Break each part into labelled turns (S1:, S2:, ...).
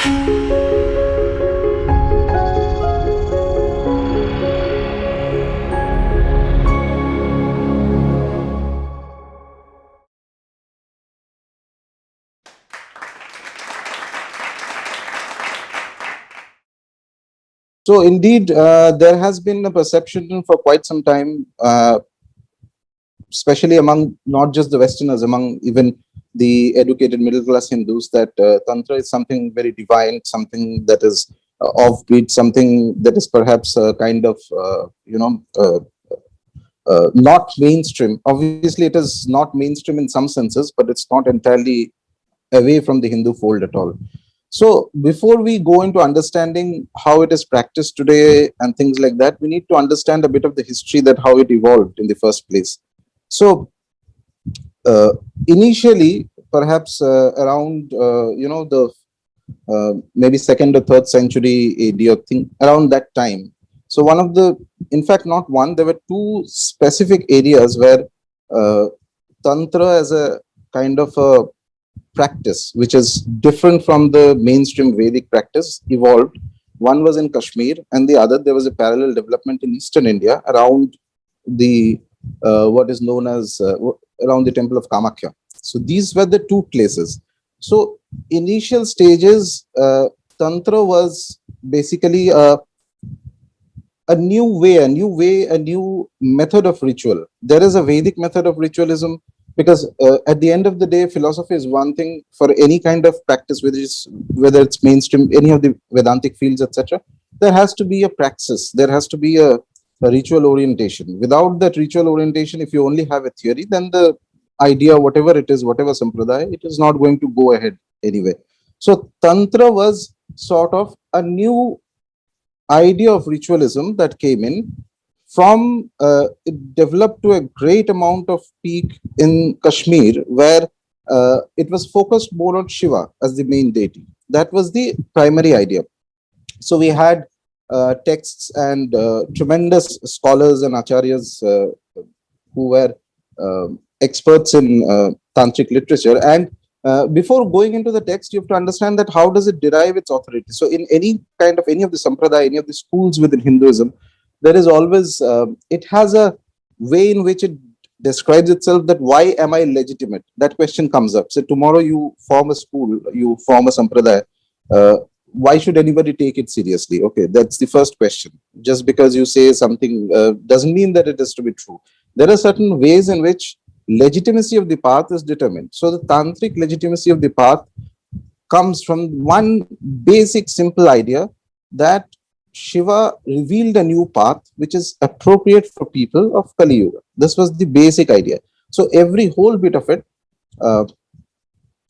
S1: So indeed, there has been a perception for quite some time, especially among not just the Westerners, among even the educated middle class Hindus, that Tantra is something very divine, something that is offbeat, something that is perhaps a kind of, not mainstream. Obviously, it is not mainstream in some senses, but it's not entirely away from the Hindu fold at all. So before we go into understanding how it is practiced today and things like that, we need to understand a bit of the history, that how it evolved in the first place. So uh, initially, perhaps around the maybe second or third century AD, or think around that time. So one of the, in fact, not one, there were two specific areas where uh, Tantra as a kind of a practice, which is different from the mainstream Vedic practice, evolved. One was in Kashmir, and the other, there was a parallel development in eastern India around the what is known as around the temple of Kamakhya. So these were the two places. So initial stages, Tantra was basically a new method of ritual. There is a Vedic method of ritualism, because at the end of the day, philosophy is one thing. For any kind of practice, whether it's mainstream, any of the Vedantic fields, etc., there has to be a praxis. There has to be a ritual orientation. Without that ritual orientation, if you only have a theory, then the idea, whatever it is, whatever sampradaya, it is not going to go ahead anyway. So Tantra was sort of a new idea of ritualism that came in from it developed to a great amount of peak in Kashmir, where it was focused more on Shiva as the main deity. That was the primary idea. So we had texts and tremendous scholars and acharyas who were experts in tantric literature. And before going into the text, you have to understand that how does it derive its authority. So in any kind of any of the sampradaya, any of the schools within Hinduism, there is always it has a way in which it describes itself, that why am I legitimate? That question comes up. So tomorrow you form a school, you form a sampradaya. Uh, why should anybody take it seriously? Okay, that's the first question. Just because you say something doesn't mean that it is to be true. There are certain ways in which legitimacy of the path is determined. So the tantric legitimacy of the path comes from one basic simple idea, that Shiva revealed a new path which is appropriate for people of Kali Yuga. This was the basic idea. So every whole bit of it uh,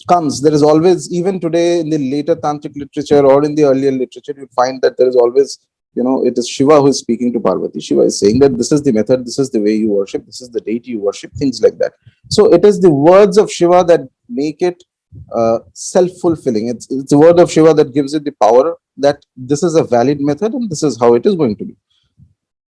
S1: comes. There is always, even today in the later tantric literature or in the earlier literature, you find that there is always, it is Shiva who is speaking to Parvati. Shiva is saying that this is the method, this is the way you worship, this is the deity you worship, things like that. So it is the words of Shiva that make it self-fulfilling. It's the word of Shiva that gives it the power that this is a valid method and this is how it is going to be.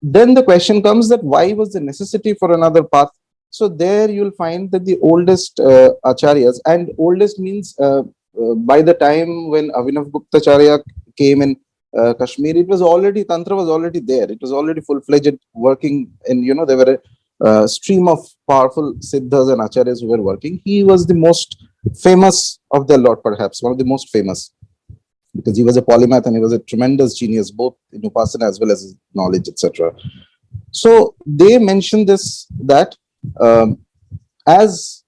S1: Then the question comes, that why was the necessity for another path? So there you'll find that the oldest acharyas, and oldest means by the time when Avinav Guptacharya came in Kashmir, it was already, Tantra was already there. It was already full-fledged working, and there were a stream of powerful siddhas and acharyas who were working. He was the most famous of their lot, perhaps one of the most famous, because he was a polymath and he was a tremendous genius, both in Upasana as well as his knowledge, etc. So they mentioned this, that um, as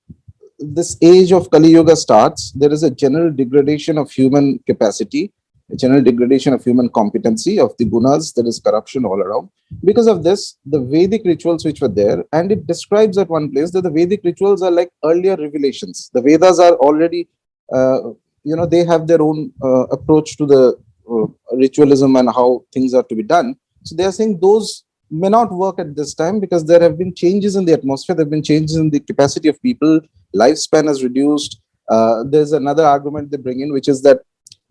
S1: this age of Kali Yuga starts, there is a general degradation of human capacity, a general degradation of human competency, of the gunas. There is corruption all around. Because of this, the Vedic rituals which were there, and it describes at one place that the Vedic rituals are like earlier revelations. The Vedas are already, they have their own approach to the ritualism and how things are to be done. So they are saying those may not work at this time, because there have been changes in the atmosphere, there have been changes in the capacity of people, lifespan has reduced. There's another argument they bring in, which is that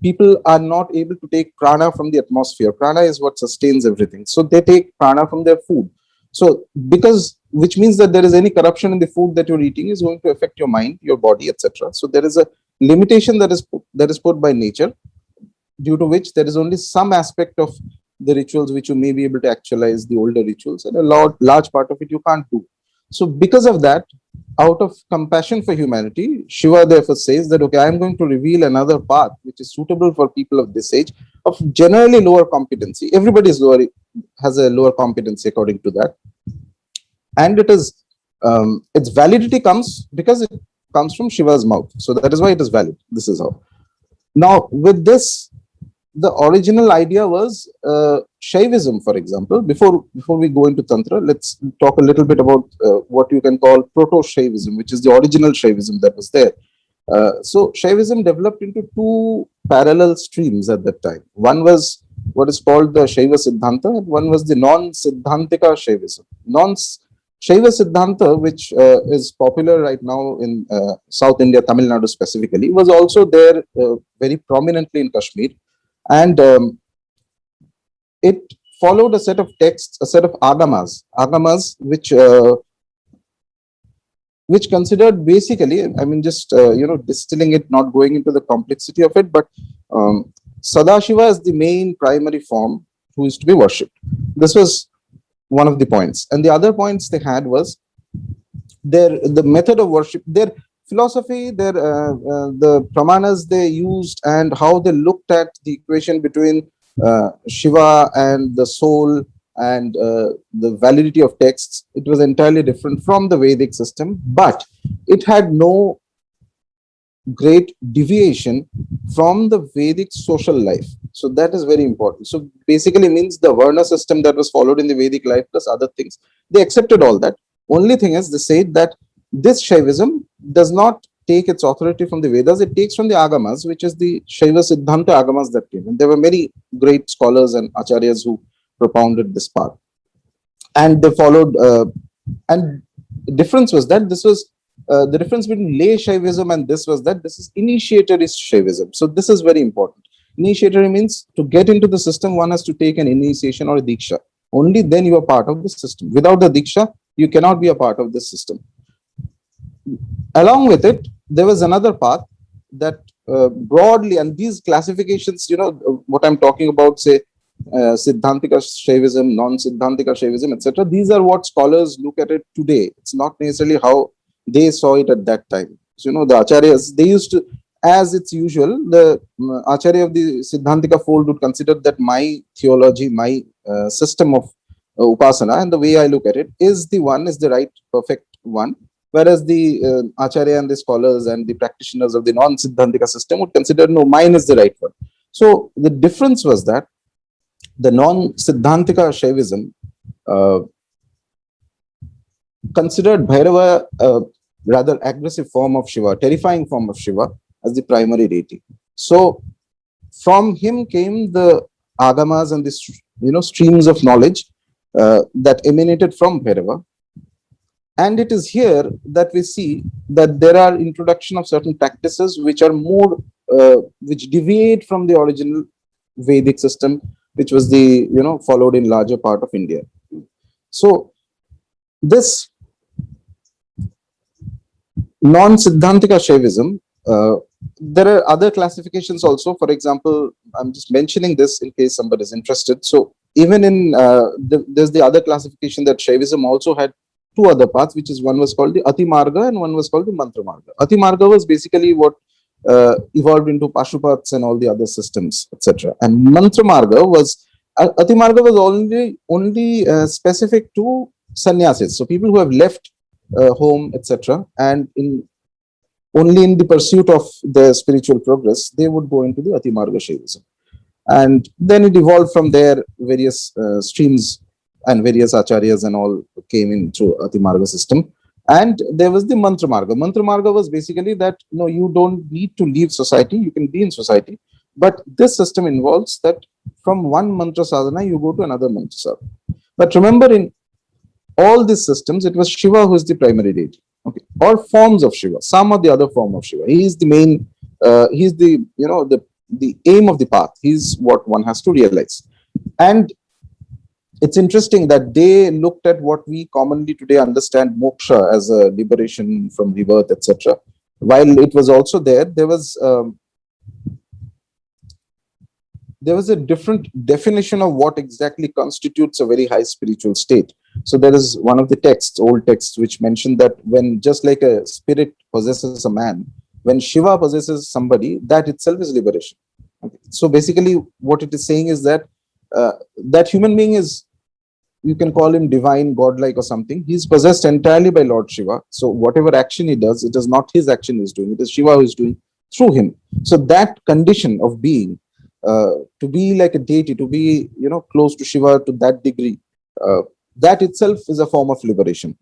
S1: people are not able to take prana from the atmosphere. Prana is what sustains everything. So they take prana from their food. So which means that there is any corruption in the food that you're eating is going to affect your mind, your body, etc. So there is a limitation that is put by nature. due to which there is only some aspect of the rituals which you may be able to actualize, the older rituals, and a large part of it you can't do. So because of that, out of compassion for humanity, Shiva therefore says that, okay, I'm going to reveal another path which is suitable for people of this age, of generally lower competency. Everybody is lower, has a lower competency according to that. And it is, its validity comes because it comes from Shiva's mouth. So that is why it is valid. This is how. Now, with this, the original idea was Shaivism, for example. Before we go into Tantra, let's talk a little bit about what you can call proto-Shaivism, which is the original Shaivism that was there. So Shaivism developed into two parallel streams at that time. One was what is called the Shaiva Siddhanta, and one was the non-Siddhantika Shaivism. Shaiva Siddhanta, which is popular right now in South India, Tamil Nadu specifically, was also there very prominently in Kashmir. And it followed a set of texts, a set of agamas, which considered basically, I mean, just distilling it, not going into the complexity of it, but Sadashiva is the main primary form who is to be worshipped. This was one of the points, and the other points they had was the method of worship, their philosophy, the pramanas they used, and how they looked at the equation between Shiva and the soul and the validity of texts. It was entirely different from the Vedic system, but it had no great deviation from the Vedic social life. So that is very important. So basically means the Varna system that was followed in the Vedic life plus other things, they accepted all that. Only thing is, they said that this Shaivism does not take its authority from the Vedas, it takes from the Agamas, which is the Shaiva Siddhanta Agamas that came. And there were many great scholars and acharyas who propounded this path. And they followed, and the difference was that this was the difference between lay Shaivism and this was that this is initiatorist Shaivism. So this is very important. Initiatory means to get into the system, one has to take an initiation or a diksha. Only then you are part of the system. Without the diksha, you cannot be a part of this system. Along with it, there was another path that broadly, and these classifications, what I'm talking about, say, Siddhantika Shaivism, non-Siddhantika Shaivism, etc. These are what scholars look at it today. It's not necessarily how they saw it at that time. So, the acharyas, they used to, as it's usual, the acharya of the Siddhantika fold would consider that my theology, my system of upasana, and the way I look at it is the right, perfect one. Whereas the acharya and the scholars and the practitioners of the non-Siddhantika system would consider, no, mine is the right one. So the difference was that the non-Siddhantika Shaivism considered Bhairava a rather aggressive form of Shiva, terrifying form of Shiva, as the primary deity. So from him came the agamas and the streams of knowledge that emanated from Bhairava. And it is here that we see that there are introduction of certain practices which are more, which deviate from the original Vedic system, which was the, followed in larger part of India. So this non-Siddhantika Shaivism, there are other classifications also. For example, I'm just mentioning this in case somebody is interested. So even in, there's the other classification that Shaivism also had two other paths, which is one was called the Ati Marga and one was called the Mantra Marga. Ati Marga was basically what evolved into Pashupats and all the other systems, etc. And Mantra Marga was, Ati Marga was only specific to sannyasis. So people who have left home, etc. and only in the pursuit of their spiritual progress, they would go into the Ati Marga Shaivism. And then it evolved from there, various streams and various acharyas and all came in through Ati Marga system. And there was the Mantra Marga. Mantra Marga was basically that, you don't need to leave society, you can be in society. But this system involves that from one mantra sadhana, you go to another mantra sadhana. But remember, in all these systems, it was Shiva who is the primary deity. Okay, or forms of Shiva, some of the other form of Shiva. He is the main, he is the, the aim of the path. He's what one has to realize. And it's interesting that they looked at what we commonly today understand moksha as a liberation from rebirth, etc. While it was also there was there was a different definition of what exactly constitutes a very high spiritual state. So there is one of the texts, old texts, which mentioned that when just like a spirit possesses a man, when Shiva possesses somebody, that itself is liberation. Okay. So basically, what it is saying is that that human being is, you can call him divine, godlike, or something. He's possessed entirely by Lord Shiva. So whatever action he does, it is not his action he's doing; it is Shiva who is doing through him. So that condition of being, to be like a deity, to be close to Shiva to that degree, uh, that itself is a form of liberation.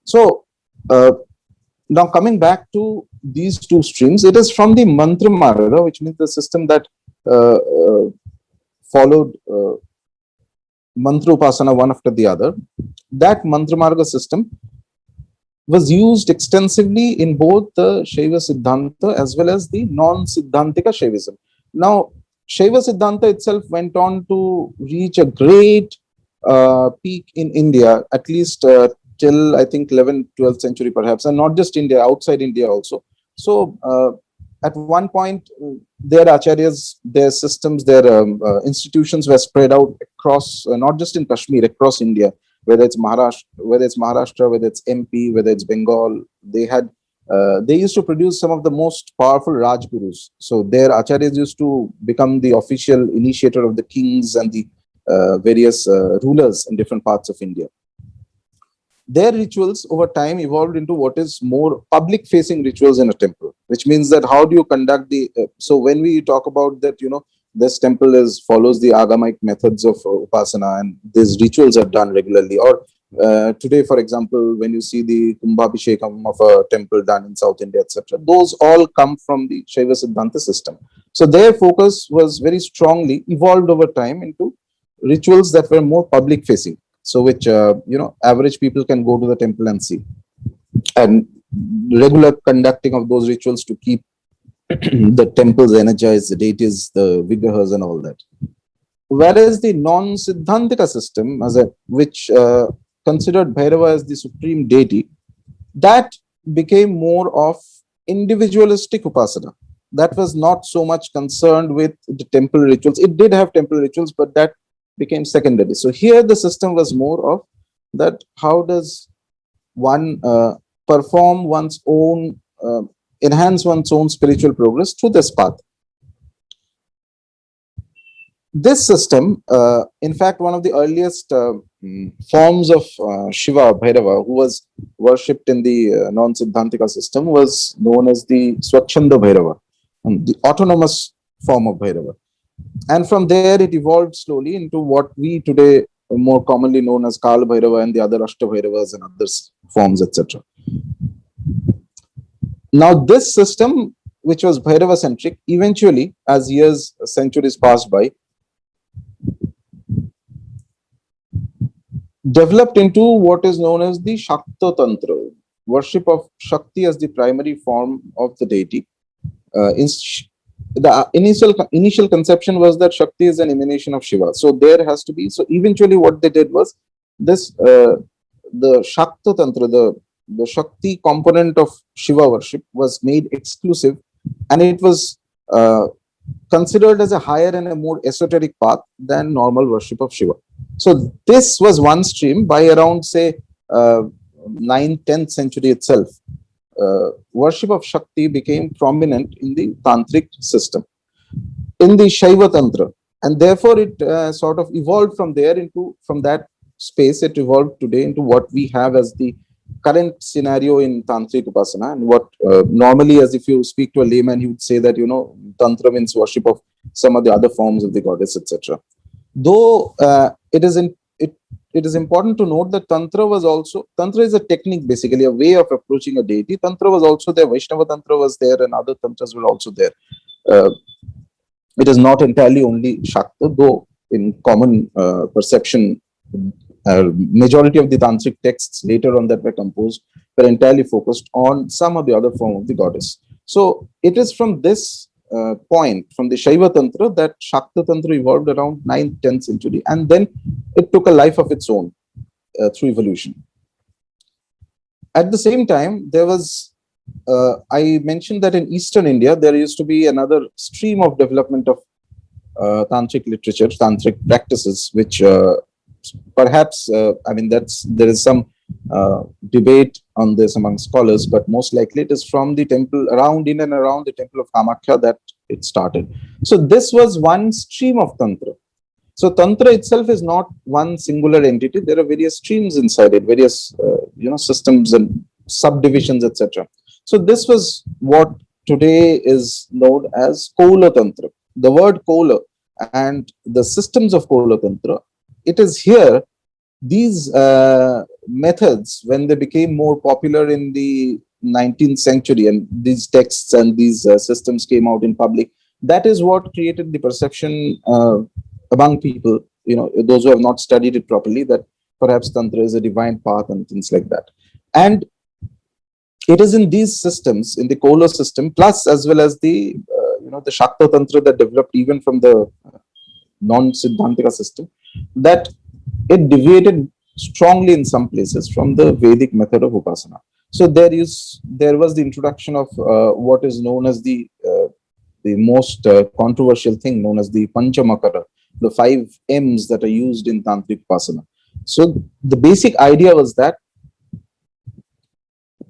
S1: So uh, now coming back to these two streams, it is from the mantra marga, which means the system that followed mantra upasana one after the other. That mantra marga system was used extensively in both the Shaiva Siddhanta as well as the non-Siddhantika Shaivism. Now, Shaiva Siddhanta itself went on to reach a great peak in India, at least till I think 11th, 12th century perhaps, and not just India, outside India also. So at one point, their acharyas, their systems, their institutions were spread out across, not just in Kashmir, across India, whether it's Maharashtra, whether it's MP, whether it's Bengal. They used to produce some of the most powerful Rajgurus. So their acharyas used to become the official initiator of the kings and the various rulers in different parts of India. Their rituals over time evolved into what is more public facing rituals in a temple, which means that how do you conduct the so when we talk about that, this temple is follows the agamic methods of upasana, and these rituals are done regularly. Or today, for example, when you see the kumbhabhishekam of a temple done in South India, etc., those all come from the Shaiva Siddhanta system. So their focus was very strongly evolved over time into rituals that were more public facing, so which average people can go to the temple and see, and regular conducting of those rituals to keep the temples energized, the deities, the vigrahas, and all that. Whereas the non-Siddhantika system, which considered Bhairava as the supreme deity, that became more of individualistic upasana. That was not so much concerned with the temple rituals. It did have temple rituals, but that became secondary. So here the system was more of that, how does one perform one's own, enhance one's own spiritual progress through this path. This system, in fact, one of the earliest forms of Shiva, Bhairava, who was worshipped in the non-Siddhantika system, was known as the Swachhanda Bhairava, the autonomous form of Bhairava. And from there, it evolved slowly into what we today more commonly known as Kala Bhairava and the other Ashta Bhairavas and other forms, etc. Now, this system, which was Bhairava centric, eventually, as years, centuries passed by, developed into what is known as the Shakta Tantra, worship of Shakti as the primary form of the deity. The initial conception was that Shakti is an emanation of Shiva. So there has to be. So eventually, what they did was this: the Shakta Tantra, the Shakti component of Shiva worship, was made exclusive, and it was considered as a higher and a more esoteric path than normal worship of Shiva. So this was one stream. By around, say, 9th, 10th century itself, worship of Shakti became prominent in the Tantric system, in the Shaiva Tantra, and therefore it sort of evolved from there from that space. It evolved today into what we have as the current scenario in Tantric Upasana, and what normally, as if you speak to a layman, he would say that Tantra means worship of some of the other forms of the goddess, etc. Though it is important to note that Tantra is a technique, basically a way of approaching a deity. Tantra was also there, Vaishnava Tantra was there, and other Tantras were also there. It is not entirely only Shakta, though in common perception, majority of the Tantric texts later on that were composed were entirely focused on some of the other form of the goddess. So it is from this point, from the Shaiva Tantra, that Shakta Tantra evolved around 9th, 10th century, and then it took a life of its own through evolution. At the same time, there was, I mentioned that in Eastern India, there used to be another stream of development of tantric literature, tantric practices, which perhaps I mean there is some debate on this among scholars, but most likely it is from the temple around in and around the temple of Kamakhya that it started. So this was one stream of tantra. So tantra itself is not one singular entity. There are various streams inside it, various systems and subdivisions, etc. So this was what today is known as Kola Tantra. The word Kola and the systems of Kola Tantra. It is here these methods, when they became more popular in the 19th century, and these texts and these systems came out in public, that is what created the perception among people, those who have not studied it properly, that perhaps tantra is a divine path and things like that. And it is in these systems, in the Kola system, plus as well as the the Shakta Tantra that developed even from the non-Siddhantika system, that it deviated strongly in some places from the Vedic method of Upasana. So there was the introduction of what is known as the most controversial thing known as the Panchamakara, the 5 M's that are used in Tantric Upasana. So the basic idea was that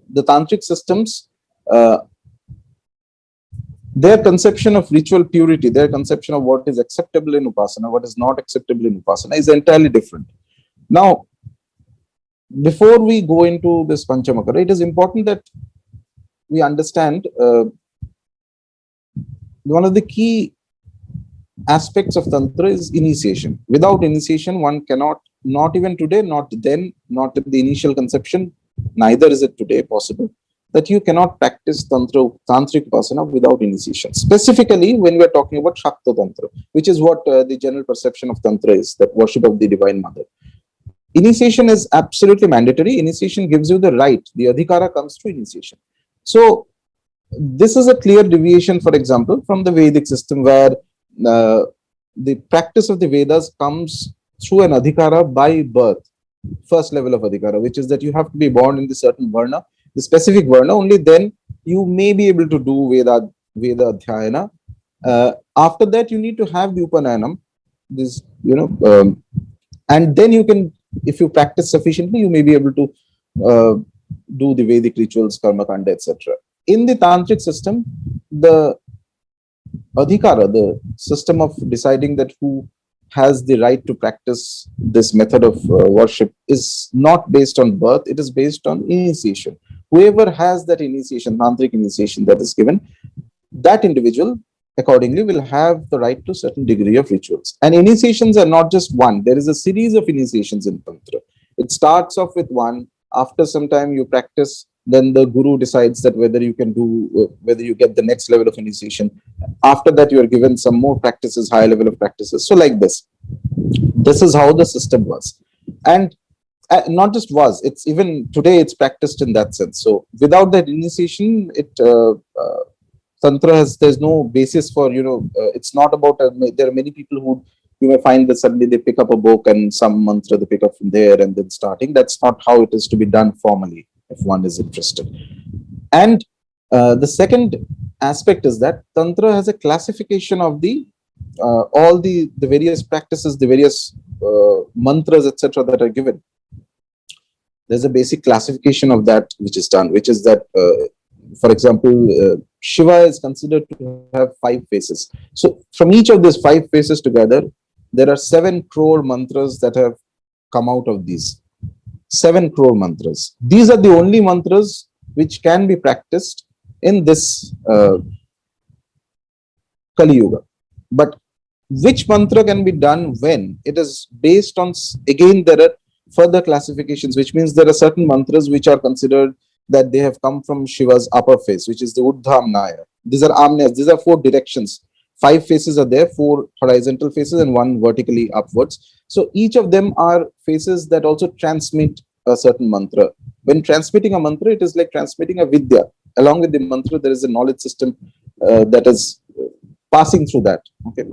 S1: the Tantric systems, their conception of ritual purity, their conception of what is acceptable in Upasana, what is not acceptable in Upasana is entirely different. Now, before we go into this Panchamakara, it is important that we understand one of the key aspects of Tantra is initiation. Without initiation, one cannot, not even today, not then, not in the initial conception, neither is it today possible, that you cannot practice Tantric Upasana without initiation. Specifically, when we are talking about Shakta Tantra, which is what the general perception of Tantra is, that worship of the Divine Mother. Initiation is absolutely mandatory. Initiation gives you the right. The adhikara comes through initiation. So, this is a clear deviation, for example, from the Vedic system where the practice of the Vedas comes through an adhikara by birth, first level of adhikara, which is that you have to be born in the certain varna, the specific varna, only then you may be able to do Veda Adhyayana. After that, you need to have the Upanayanam, this, and then you can, if you practice sufficiently, you may be able to do the Vedic rituals, Karma Kanda, etc. In the Tantric system, the adhikara, the system of deciding that who has the right to practice this method of worship, is not based on birth, it is based on initiation. Whoever has that initiation, Tantric initiation that is given, that individual accordingly will have the right to certain degree of rituals. And initiations are not just one, there is a series of initiations in Tantra. It starts off with one, after some time you practice, then the guru decides that whether you can do, whether you get the next level of initiation. After that, you are given some more practices, higher level of practices. So like this is how the system was. And not just was, it's even today it's practiced in that sense. So without that initiation, Tantra there's no basis for, it's not about, there are many people who you may find that suddenly they pick up a book and some mantra they pick up from there and then starting. That's not how it is to be done formally, if one is interested. And the second aspect is that Tantra has a classification of the all the various practices, the various mantras, etc. that are given. There's a basic classification of that which is done, which is that, for example, Shiva is considered to have 5 faces. So from each of these 5 faces together, there are 7 crore mantras that have come out of these. 7 crore mantras. These are the only mantras which can be practiced in this Kali Yuga. But which mantra can be done when? It is based on, again, there are further classifications, which means there are certain mantras which are considered that they have come from Shiva's upper face, which is the Urdhva Amnaya. These are Amnayas. These are 4 directions. 5 faces are there, 4 horizontal faces and 1 vertically upwards. So each of them are faces that also transmit a certain mantra. When transmitting a mantra, it is like transmitting a vidya. Along with the mantra, there is a knowledge system that is passing through that. Okay.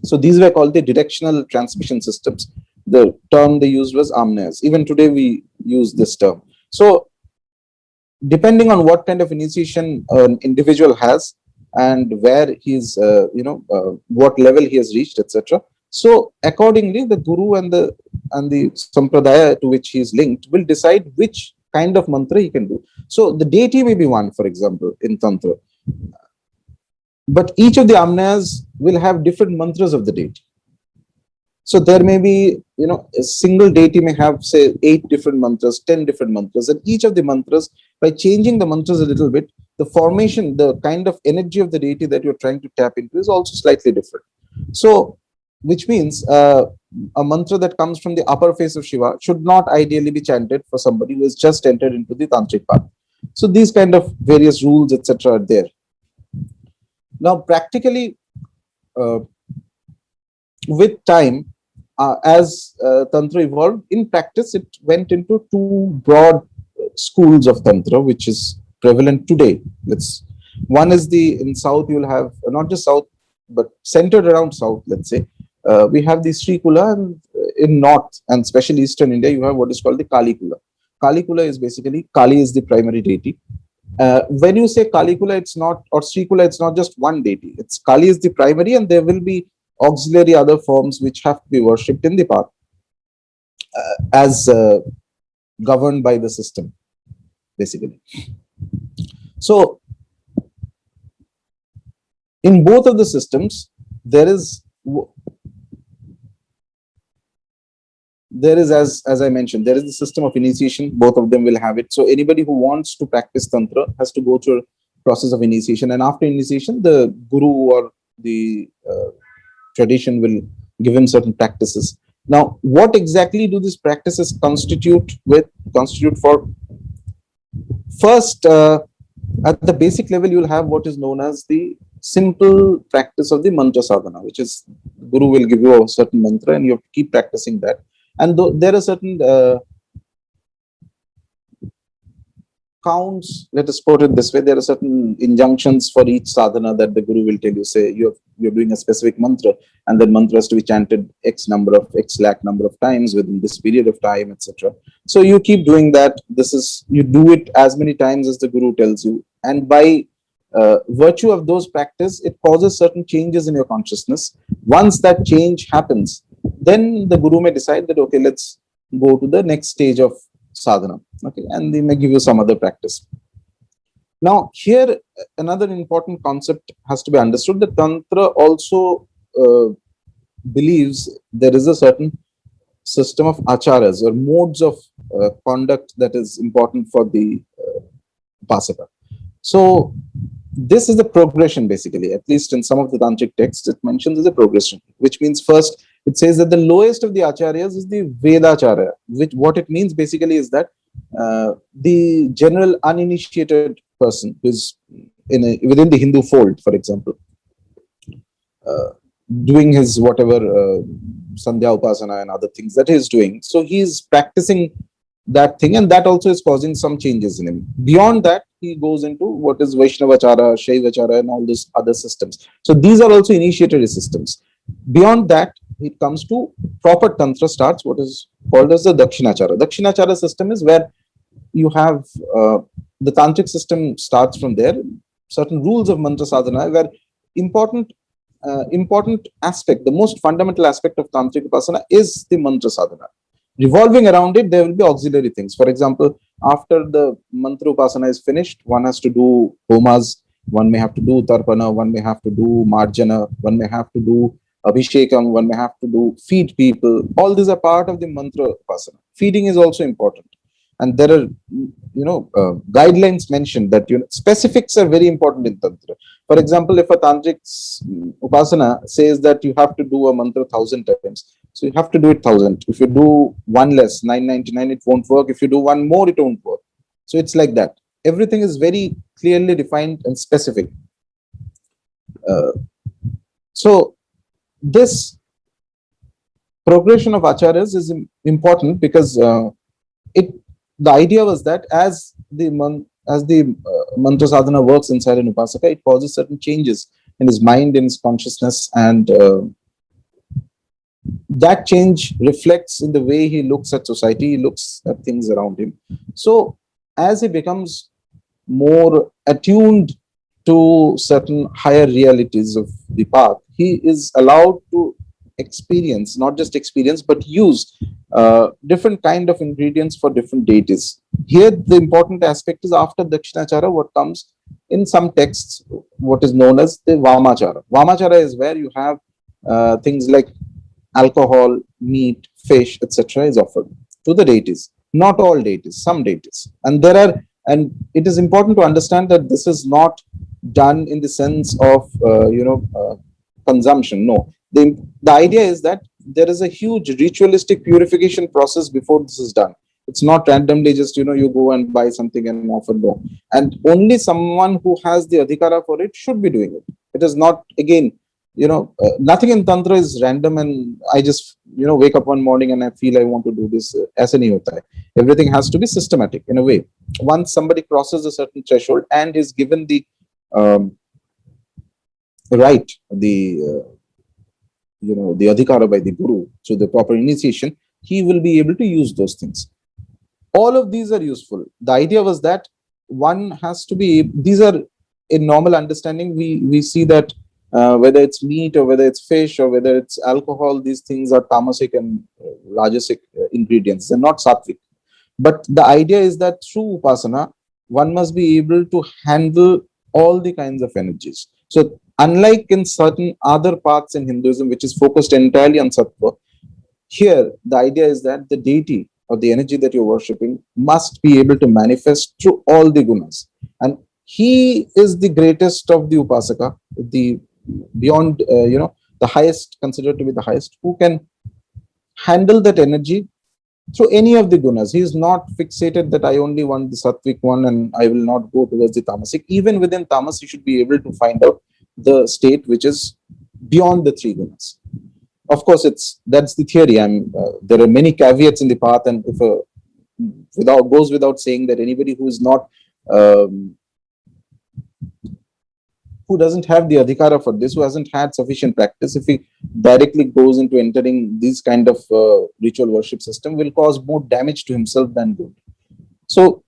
S1: So these were called the directional transmission systems. The term they used was Amnayas. Even today we use this term. So depending on what kind of initiation an individual has, and where he's, what level he has reached, etc. So accordingly, the guru and the sampradaya to which he is linked will decide which kind of mantra he can do. So the deity may be one, for example, in Tantra, but each of the amnas will have different mantras of the deity. So there may be, a single deity may have, say, 8 different mantras, 10 different mantras, and each of the mantras, by changing the mantras a little bit, the formation, the kind of energy of the deity that you're trying to tap into is also slightly different. So, which means a mantra that comes from the upper face of Shiva should not ideally be chanted for somebody who has just entered into the tantric path. So these kind of various rules, etc., are there. Now, practically, uh, with time, as Tantra evolved, in practice, it went into two broad schools of Tantra, which is prevalent today. One is in South, you'll have not just South, but centered around South, let's say. We have the Sri Kula, and in North and especially Eastern India, you have what is called the Kali Kula. Kali Kula is basically, Kali is the primary deity. When you say Kali Kula, it's not, or Sri Kula, it's not just one deity. It's Kali is the primary, and there will be auxiliary other forms which have to be worshipped in the path as governed by the system, basically. So, in both of the systems, there is, as I mentioned, there is the system of initiation. Both of them will have it. So anybody who wants to practice Tantra has to go through a process of initiation, and after initiation, the guru or the tradition will give him certain practices. Now, what exactly do these practices constitute for? First, at the basic level, you'll have what is known as the simple practice of the mantra sadhana, which is guru will give you a certain mantra and you have to keep practicing that. And there are certain counts, let us put it this way, there are certain injunctions for each sadhana that the guru will tell you. Say you're doing a specific mantra, and that mantra has to be chanted x lakh number of times within this period of time, etc. So you keep doing that. You do it as many times as the guru tells you, and by virtue of those practice, it causes certain changes in your consciousness. Once that change happens, then the guru may decide that, okay, let's go to the next stage of sadhana, okay, and they may give you some other practice. Now, here another important concept has to be understood, that Tantra also believes there is a certain system of acharas or modes of conduct that is important for the upasaka. So this is the progression, basically. At least in some of the tantric texts, it mentions as a progression, which means first it says that the lowest of the acharyas is the Vedacharya, which what it means basically is that the general uninitiated person who is within the Hindu fold, for example, doing his whatever Sandhya Upasana and other things that he is doing. So he is practicing that thing, and that also is causing some changes in him. Beyond that, he goes into what is Vaishnavachara, Shaivachara, and all these other systems. So these are also initiatory systems. Beyond that, it comes to proper Tantra starts, what is called as the Dakshinachara. Dakshinachara system is where you have the Tantric system starts from there. Certain rules of mantra sadhana, where important aspect, the most fundamental aspect of Tantric Upasana is the mantra sadhana. Revolving around it, there will be auxiliary things. For example, after the mantra upasana is finished, one has to do homas, one may have to do tarpana, one may have to do marjana, one may have to do abhishekam, one may have to do feed people. All these are part of the mantra upasana. Feeding is also important. And there are, guidelines mentioned that specifics are very important in Tantra. For example, if a Tantric Upasana says that you have to do a mantra 1,000 times, so you have to do it 1,000. If you do one less, 999, it won't work. If you do one more, it won't work. So it's like that. Everything is very clearly defined and specific. So this progression of acharyas is important because the idea was that as the mantra sadhana works inside an upasaka, it causes certain changes in his mind, in his consciousness, and that change reflects in the way he looks at society, he looks at things around him. So as he becomes more attuned to certain higher realities of the path, he is allowed to experience, not just experience, but use different kind of ingredients for different deities. Here, the important aspect is after Dakshinachara, what comes in some texts, what is known as the Vamachara. Vamachara is where you have things like alcohol, meat, fish, etc. is offered to the deities. Not all deities, some deities. And it is important to understand that this is not done in the sense of, consumption. No. The idea is that there is a huge ritualistic purification process before this is done. It's not randomly just, you go and buy something and offer. No. And only someone who has the adhikara for it should be doing it. It is not, again, nothing in Tantra is random and I just, wake up one morning and I feel I want to do this. Aisa nahi hota hai. Everything has to be systematic in a way. Once somebody crosses a certain threshold and is given the right, the adhikara by the guru through the proper initiation, he will be able to use those things. All of these are useful. The idea was that one has to be, these are in normal understanding, we see that whether it's meat or whether it's fish or whether it's alcohol, these things are tamasic and rajasic ingredients. They're not sattvic. But the idea is that through upasana, one must be able to handle all the kinds of energies. So unlike in certain other paths in Hinduism, which is focused entirely on sattva, here the idea is that the deity or the energy that you're worshipping must be able to manifest through all the gunas. And he is the greatest of the upasaka, the beyond, the highest, considered to be the highest, who can handle that energy through any of the gunas. He is not fixated that I only want the sattvic one and I will not go towards the tamasic. Even within tamas, you should be able to find out the state which is beyond the three gunas. Of course, that's the theory. There are many caveats in the path, and if goes without saying that anybody who is not who doesn't have the adhikara for this, who hasn't had sufficient practice, if he directly goes into entering this kind of ritual worship system, will cause more damage to himself than good. So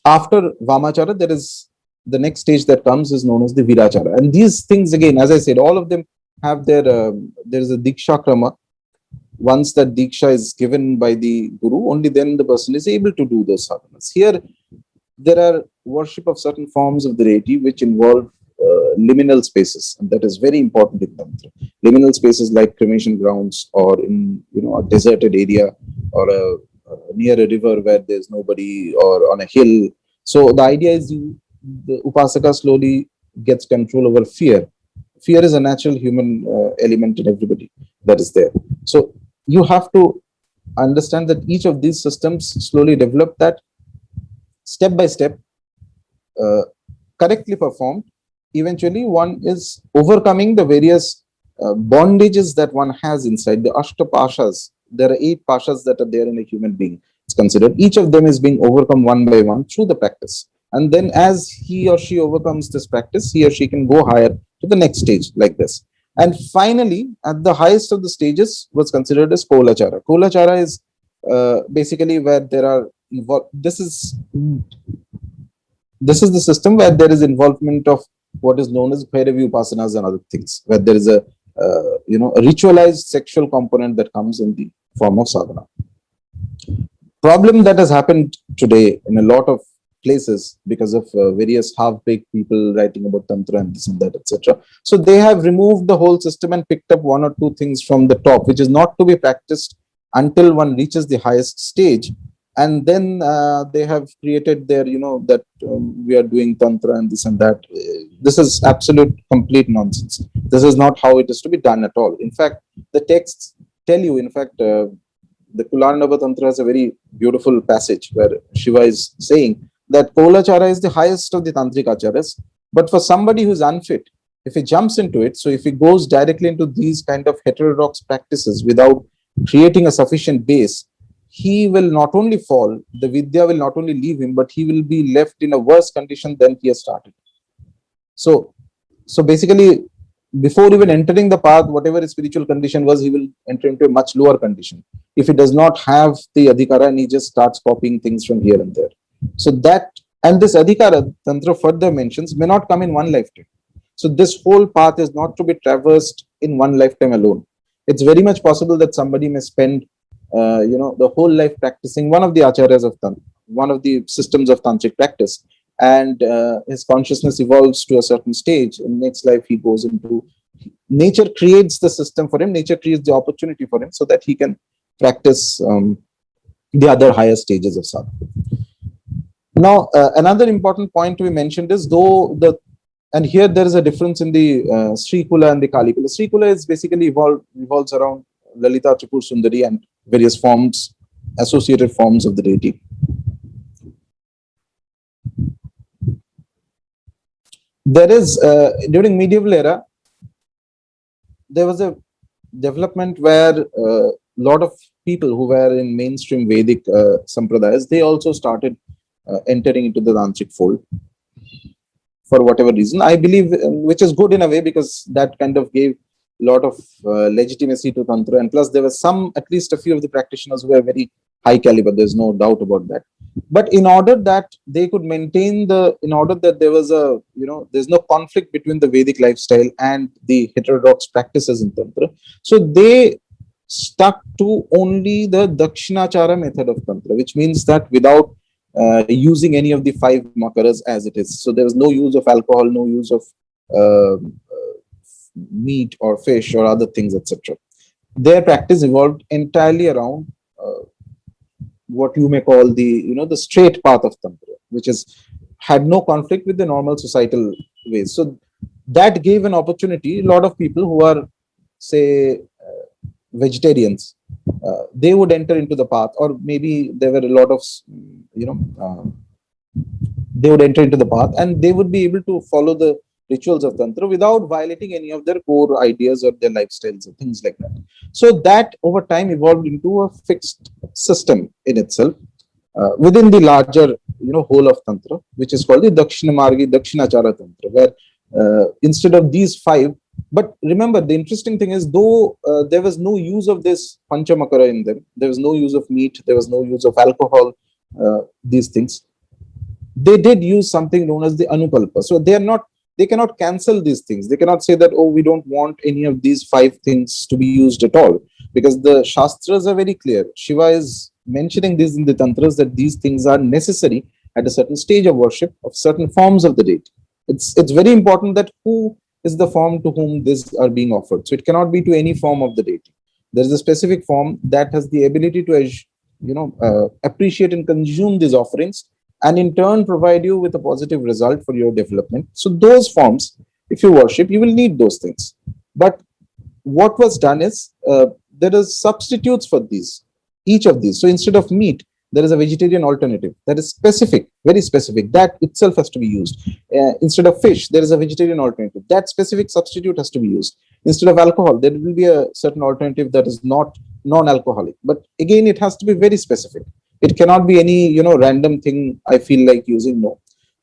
S1: after Vamachara, there is the next stage that comes is known as the Virachara. And these things, again, as I said, all of them have their, there is a Diksha Krama. Once that Diksha is given by the Guru, only then the person is able to do those sadhanas. Here, there are worship of certain forms of the deity which involve liminal spaces, and that is very important in Tantra. Liminal spaces like cremation grounds, or in a deserted area, or near a river where there's nobody, or on a hill. So the idea is the upasaka slowly gets control over fear. Fear is a natural human element in everybody that is there. So you have to understand that each of these systems slowly develop that step by step, correctly performed. Eventually, one is overcoming the various bondages that one has inside the Ashtapashas. There are 8 pashas that are there in a human being. It's considered each of them is being overcome one by one through the practice. And then as he or she overcomes this practice, he or she can go higher to the next stage like this. And finally, at the highest of the stages was considered as Kolachara. Kolachara is basically where there are involved. This is the system where there is involvement of what is known as Bhairavi Upasanas and other things, where there is a ritualized sexual component that comes in the form of sadhana. Problem that has happened today in a lot of places because of various half-baked people writing about Tantra and this and that, etc. So they have removed the whole system and picked up 1 or 2 things from the top, which is not to be practiced until one reaches the highest stage. And then they have created their, that we are doing Tantra and this and that. This is absolute, complete nonsense. This is not how it is to be done at all. In fact, the texts tell you, in fact, the Kularnava Tantra has a very beautiful passage where Shiva is saying that Kolachara is the highest of the Tantric acharas. But for somebody who's unfit, if he jumps into it, so if he goes directly into these kind of heterodox practices without creating a sufficient base, he will not only fall, the Vidya will not only leave him, but he will be left in a worse condition than he has started. So basically, before even entering the path, whatever his spiritual condition was, he will enter into a much lower condition. If he does not have the adhikara and he just starts copying things from here and there. So that And this Adhikara Tantra further mentions may not come in one lifetime. So this whole path is not to be traversed in one lifetime alone. It's very much possible that somebody may spend, the whole life practicing one of the acharyas of Tantra, one of the systems of tantric practice, and his consciousness evolves to a certain stage. In next life, he goes into nature creates the system for him. Nature creates the opportunity for him so that he can practice the other higher stages of sadhana. Now, another important point to be mentioned is and here there is a difference in the Sri Kula and the Kali Kula. Sri Kula is basically revolves around Lalita Tripur Sundari and various forms, associated forms of the deity. There is, during medieval era, there was a development where a lot of people who were in mainstream Vedic sampradayas, they also started entering into the tantric fold for whatever reason. I believe, which is good in a way, because that kind of gave a lot of legitimacy to tantra, and plus there were at least a few of the practitioners who were very high caliber. There's no doubt about that. But in order that they could maintain in order that there was there's no conflict between the Vedic lifestyle and the heterodox practices in tantra, so they stuck to only the Dakshinachara method of tantra, which means that without using any of the five makaras as it is. So there was no use of alcohol, no use of meat or fish or other things, etc. Their practice evolved entirely around what you may call the straight path of tantra, which had no conflict with the normal societal ways. So that gave an opportunity. A lot of people who are, say, vegetarians, they would enter into the path, or maybe there were a lot of, they would enter into the path and they would be able to follow the rituals of tantra without violating any of their core ideas or their lifestyles and things like that. So that over time evolved into a fixed system in itself within the larger, whole of tantra, which is called the Dakshinamargi Dakshinachara Tantra, where instead of these five, but remember, the interesting thing is, though there was no use of this panchamakara in them, there was no use of meat, there was no use of alcohol, these things, they did use something known as the anukalpa. So they cannot cancel these things. They cannot say that, oh, we don't want any of these five things to be used at all, because the Shastras are very clear. Shiva is mentioning this in the Tantras, that these things are necessary at a certain stage of worship of certain forms of the deity. It's very important that who is the form to whom these are being offered. So it cannot be to any form of the deity. There is a specific form that has the ability to, appreciate and consume these offerings, and in turn provide you with a positive result for your development. So those forms, if you worship, you will need those things. But what was done is, there is substitutes for each of these. So instead of meat, there is a vegetarian alternative that is specific, very specific. That itself has to be used. Instead of fish, there is a vegetarian alternative. That specific substitute has to be used. Instead of alcohol, there will be a certain alternative that is not non-alcoholic. But again, it has to be very specific. It cannot be any, random thing I feel like using. No.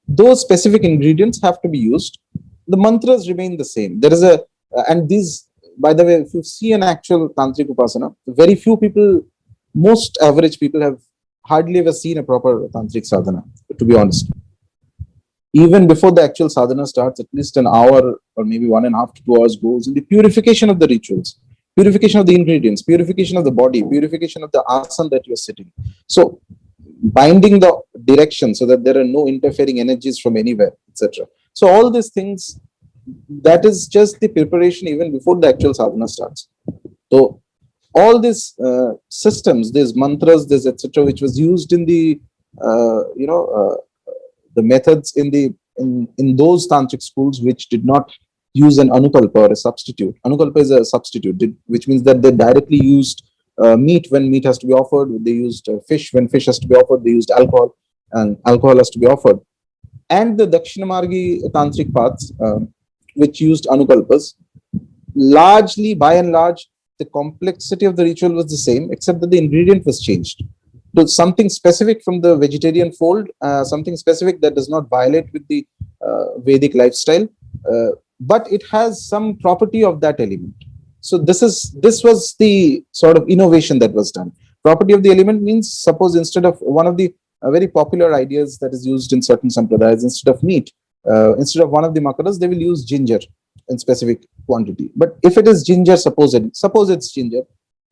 S1: Those specific ingredients have to be used. The mantras remain the same. There is and these, by the way, if you see an actual tantric upasana, very few people, most average people have hardly ever seen a proper tantric sadhana, to be honest. Even before the actual sadhana starts, at least an hour or maybe 1.5 to 2 hours goes in the purification of the rituals, purification of the ingredients, purification of the body, purification of the asana that you're sitting. So binding the direction so that there are no interfering energies from anywhere, etc. So all these things, that is just the preparation even before the actual sadhana starts. So all these systems, these mantras, this etc., which was used in the the methods in those tantric schools which did not use an anukalpa or a substitute. Anukalpa is a substitute, which means that they directly used meat when meat has to be offered. They used fish when fish has to be offered. They used alcohol, and alcohol has to be offered. And the Dakshinamargi tantric paths, which used anukalpas, largely, by and large, the complexity of the ritual was the same, except that the ingredient was changed to something specific from the vegetarian fold, something specific that does not violate with the Vedic lifestyle, but it has some property of that element. So this was the sort of innovation that was done. Property of the element means, suppose instead of one of the very popular ideas that is used in certain sampradayas. Instead of meat, instead of one of the makaras, they will use ginger in specific quantity. But if it is ginger, suppose it's ginger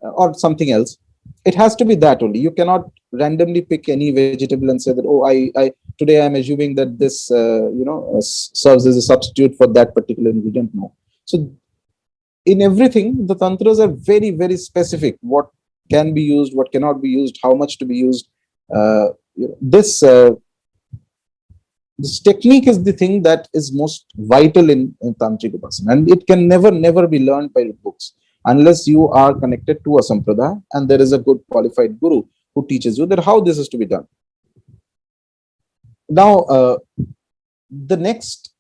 S1: or something else, it has to be that only. You cannot randomly pick any vegetable and say that, oh, I today I'm assuming that this serves as a substitute for that particular ingredient. No. So in everything, the tantras are very, very specific. What can be used, what cannot be used, how much to be used. Uh, this technique is the thing that is most vital in tantric upasana, and it can never be learned by books unless you are connected to a sampradaya and there is a good qualified guru who teaches you that how this is to be done. Now, the next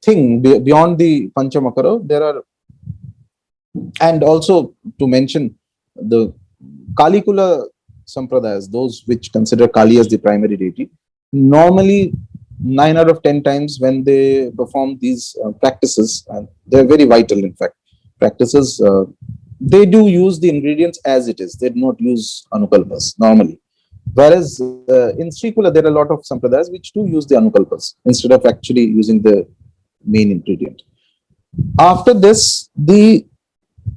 S1: thing beyond the Panchamakara, there are, and also to mention the Kalikula Sampradayas, those which consider Kali as the primary deity. Normally, 9 out of 10 times when they perform these practices, and they're very vital, in fact, practices, they do use the ingredients as it is. They do not use anukalpas normally. Whereas in Srikula, there are a lot of sampradayas which do use the anukalpas instead of actually using the main ingredient. After this, the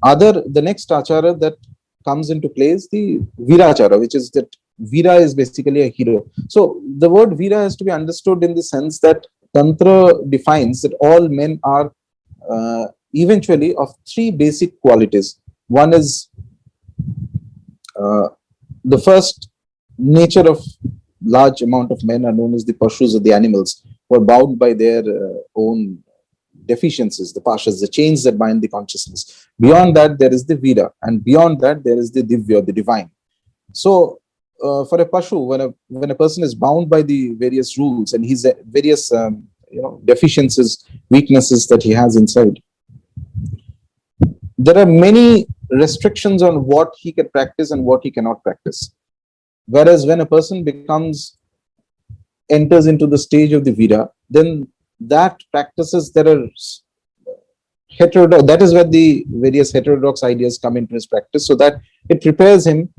S1: next achara that comes into play is the Virachara, which is that Vira is basically a hero. So the word Vira has to be understood in the sense that Tantra defines that all men are eventually of 3 basic qualities. One is the first nature of large amount of men are known as the Pashus, or the animals, who are bound by their own deficiencies, the pashas, the chains that bind the consciousness. Beyond that, there is the Vira, and beyond that, there is the Divya, the divine. So, for a Pashu, when a person is bound by the various rules and his various deficiencies, weaknesses that he has inside, there are many restrictions on what he can practice and what he cannot practice. Whereas when a person enters into the stage of the Vira, then that practices that are heterodox, that is where the various heterodox ideas come into his practice, so that it prepares him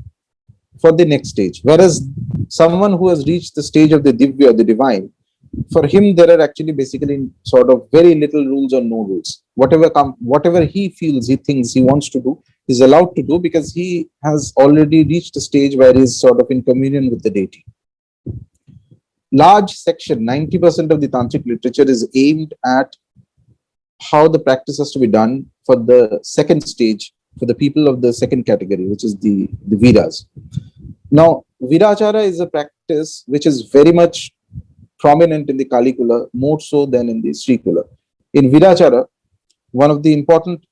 S1: for the next stage. Whereas someone who has reached the stage of the Divya, the divine, for him there are actually basically sort of very little rules or no rules. Whatever he feels, he thinks, he wants to do, is allowed to do, because he has already reached a stage where he's sort of in communion with the deity. Large section, 90% of the tantric literature is aimed at how the practice has to be done for the second stage, for the people of the second category, which is the Viras. Now, Virachara is a practice which is very much prominent in the Kalikula, more so than in the Srikula. In Virachara, one of the important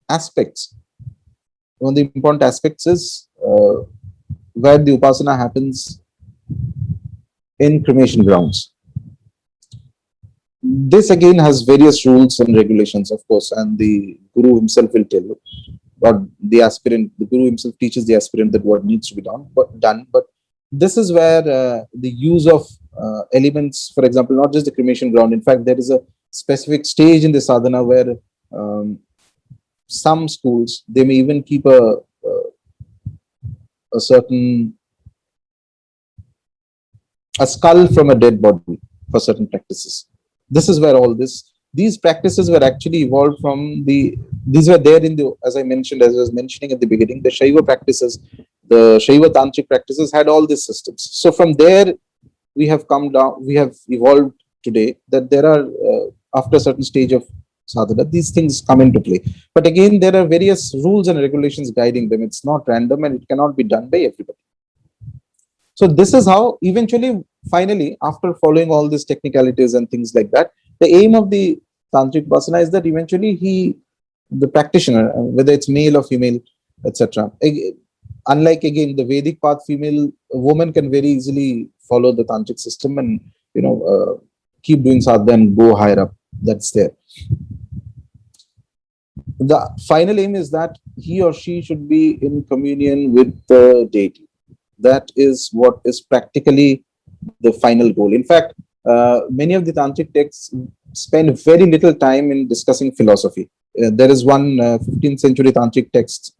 S1: aspects is where the upasana happens in cremation grounds. This again has various rules and regulations, of course, and the guru himself will tell you, or the guru himself teaches the aspirant that what needs to be done. But this is where the use of elements, for example, not just the cremation ground. In fact, there is a specific stage in the sadhana where some schools, they may even keep a skull from a dead body for certain practices. This is where these practices were actually evolved from these were there in the, as I was mentioning at the beginning, the Shaiva practices, the Shaiva Tantric practices had all these systems. So from there, we have evolved today that there are, after a certain stage of sadhana, these things come into play. But again, there are various rules and regulations guiding them. It's not random and it cannot be done by everybody. So this is how eventually, finally, after following all these technicalities and things like that, the aim of the Tantric Upasana is that eventually the practitioner, whether it's male or female, etc. Unlike again the Vedic path, a woman can very easily follow the Tantric system and keep doing sadhana and go higher up. That's there. The final aim is that he or she should be in communion with the deity. That is what is practically the final goal. In fact, many of the Tantric texts spend very little time in discussing philosophy. There is one 15th century Tantric text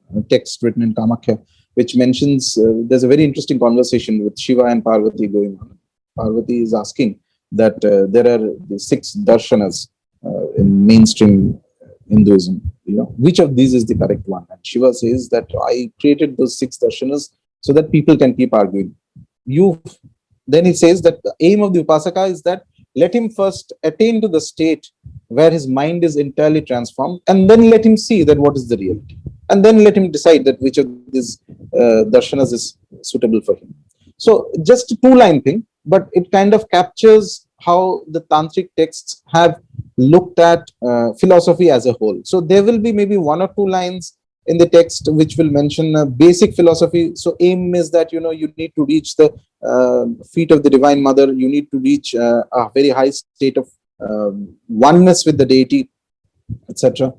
S1: written in Kamakhya, which mentions there's a very interesting conversation with Shiva and Parvati going on. Parvati is asking that there are the six darshanas in mainstream Hinduism. Which of these is the correct one? And Shiva says that I created those six darshanas so that people can keep arguing. Then he says that the aim of the Upasaka is that let him first attain to the state where his mind is entirely transformed, and then let him see that what is the reality, and then let him decide that which of these darshanas is suitable for him. So just a two-line thing, but it kind of captures how the tantric texts have looked at philosophy as a whole. So there will be maybe one or two lines in the text which will mention basic philosophy. So aim is that you need to reach the feet of the Divine Mother. You need to reach a very high state of oneness with the deity, etc.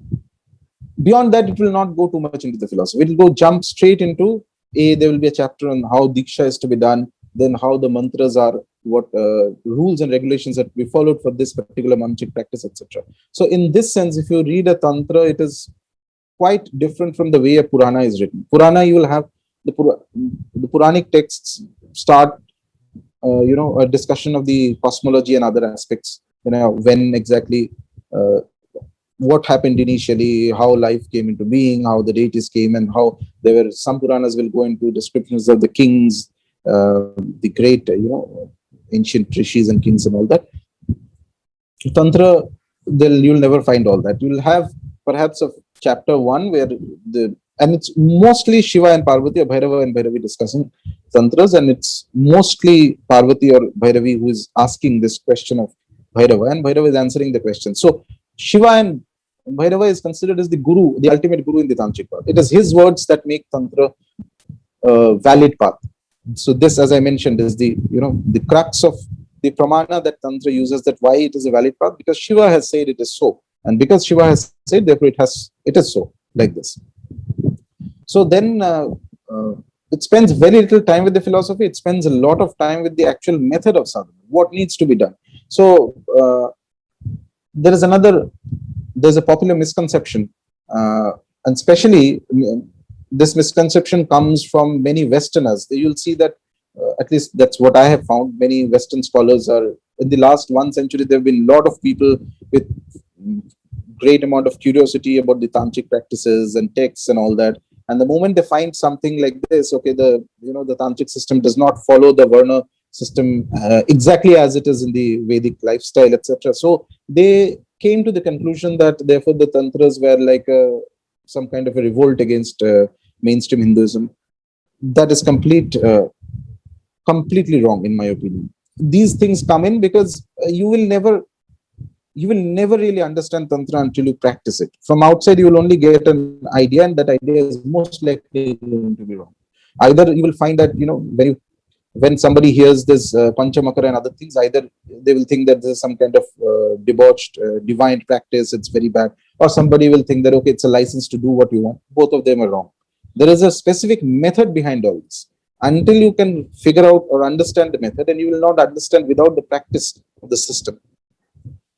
S1: Beyond that, it will not go too much into the philosophy. It will go jump straight into there will be a chapter on how Diksha is to be done, then how the mantras are, what rules and regulations that we followed for this particular mantric practice, etc. So in this sense, if you read a Tantra, it is quite different from the way a Purana is written. Purana, you will have the Puranic texts start, a discussion of the cosmology and other aspects, when exactly, what happened initially, how life came into being, how the deities came, and how there were some Puranas will go into descriptions of the kings, the great, ancient rishis and kings and all that. Tantra, you'll never find all that. You'll have perhaps a chapter 1 where and it's mostly Shiva and Parvati, or Bhairava and Bhairavi discussing tantras, and it's mostly Parvati or Bhairavi who is asking this question of Bhairava, and Bhairava is answering the question. So Shiva and Bhairava is considered as the guru, the ultimate guru in the tantric path. It is his words that make tantra a valid path. So this, as I mentioned, is the the crux of the pramana that tantra uses, that why it is a valid path, because Shiva has said it is so, and because Shiva has said, therefore it is so, like this. So then it spends very little time with the philosophy. It spends a lot of time with the actual method of sadhana, what needs to be done. So there's a popular misconception, and especially this misconception comes from many Westerners. You'll see that, at least that's what I have found, many Western scholars are, in the last 1 century, there have been a lot of people with great amount of curiosity about the tantric practices and texts and all that. And the moment they find something like this, okay, the tantric system does not follow the Varna system exactly as it is in the Vedic lifestyle, etc. So they came to the conclusion that therefore the tantras were like some kind of a revolt against mainstream Hinduism. That is completely wrong, in my opinion. These things come in because you will never really understand tantra until you practice it. From outside, you will only get an idea, and that idea is most likely going to be wrong. Either you will find that when somebody hears this panchamakara and other things, either they will think that this is some kind of debauched divine practice, it's very bad, or somebody will think that okay, it's a license to do what you want. Both of them are wrong. There is a specific method behind all this. Until you can figure out or understand the method, and you will not understand without the practice of the system.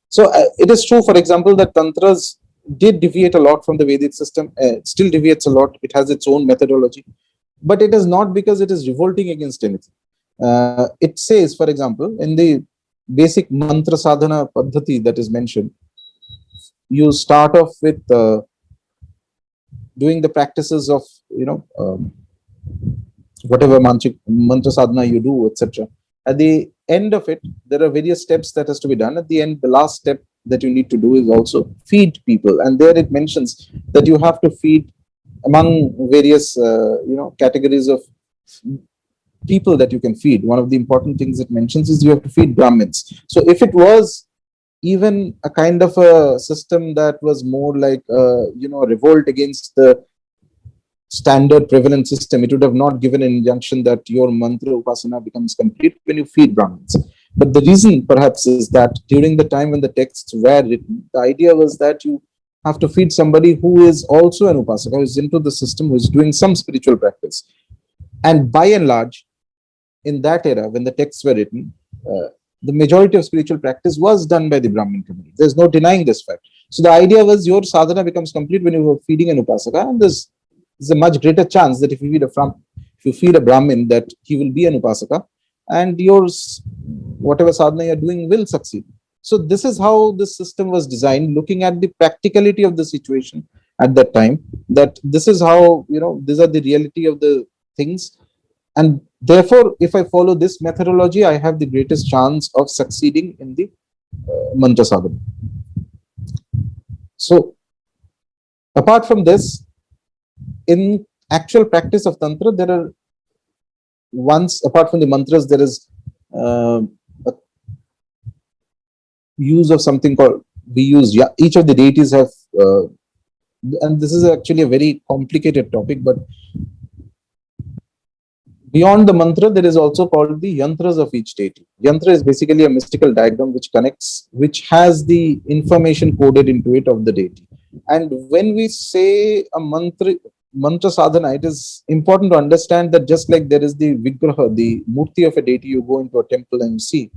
S1: So it is true, for example, that tantras did deviate a lot from the Vedic system. It still deviates a lot. It has its own methodology, but it is not because it is revolting against anything. It says, for example, in the basic mantra sadhana paddhati that is mentioned, you start off with doing the practices of whatever mantra sadhana you do, etc. At the end of it, there are various steps that has to be done. At the end, the last step that you need to do is also feed people, and there it mentions that you have to feed among various categories of people that you can feed. One of the important things it mentions is you have to feed Brahmins. So if it was even a kind of a system that was more like a revolt against the standard prevalent system, it would have not given an injunction that your mantra upasana becomes complete when you feed Brahmins. But the reason perhaps is that during the time when the texts were written, the idea was that you have to feed somebody who is also an upasaka, who is into the system, who is doing some spiritual practice. And by and large, in that era, when the texts were written, the majority of spiritual practice was done by the Brahmin community. There's no denying this fact. So the idea was your sadhana becomes complete when you are feeding an upasaka, and there's a much greater chance that if you feed If you feed a Brahmin, that he will be an Upasaka, and yours, whatever sadhana you're doing, will succeed. So this is how this system was designed, looking at the practicality of the situation at that time. That this is how, these are the reality of the things, and therefore, if I follow this methodology, I have the greatest chance of succeeding in the mantra sadhana. So apart from this, in actual practice of tantra, there are, once apart from the mantras, there is a use of something called, we use, yeah, each of the deities have and this is actually a very complicated topic, but beyond the mantra, there is also called the yantras of each deity. Yantra is basically a mystical diagram which connects, which has the information coded into it of the deity. And when we say a mantra sadhana, it is important to understand that just like there is the vigraha, the murti of a deity, you go into a temple and you see,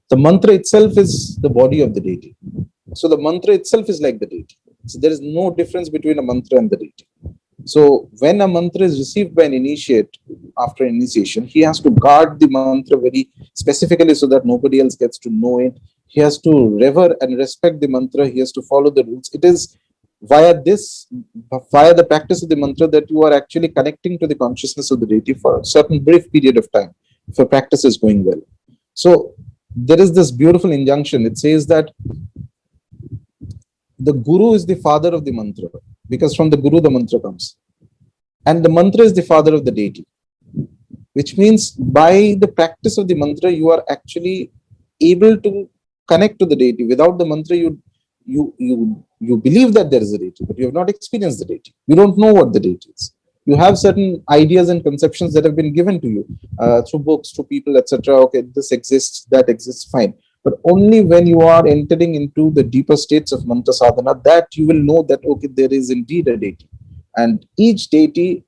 S1: the mantra itself is the body of the deity. So the mantra itself is like the deity. So there is no difference between a mantra and the deity. So when a mantra is received by an initiate after initiation, he has to guard the mantra very specifically so that nobody else gets to know it. He has to revere and respect the mantra. He has to follow the rules. It is via the practice of the mantra, that you are actually connecting to the consciousness of the deity for a certain brief period of time, if a practice is going well. So there is this beautiful injunction. It says that the guru is the father of the mantra, because from the guru the mantra comes, and the mantra is the father of the deity, which means by the practice of the mantra you are actually able to connect to the deity. Without the mantra, you believe that there is a deity, but you have not experienced the deity. You don't know what the deity is. You have certain ideas and conceptions that have been given to you through books, through people, etc. Okay, this exists, that exists, fine. But only when you are entering into the deeper states of mantra sadhana, that you will know that, okay, there is indeed a deity. And each deity,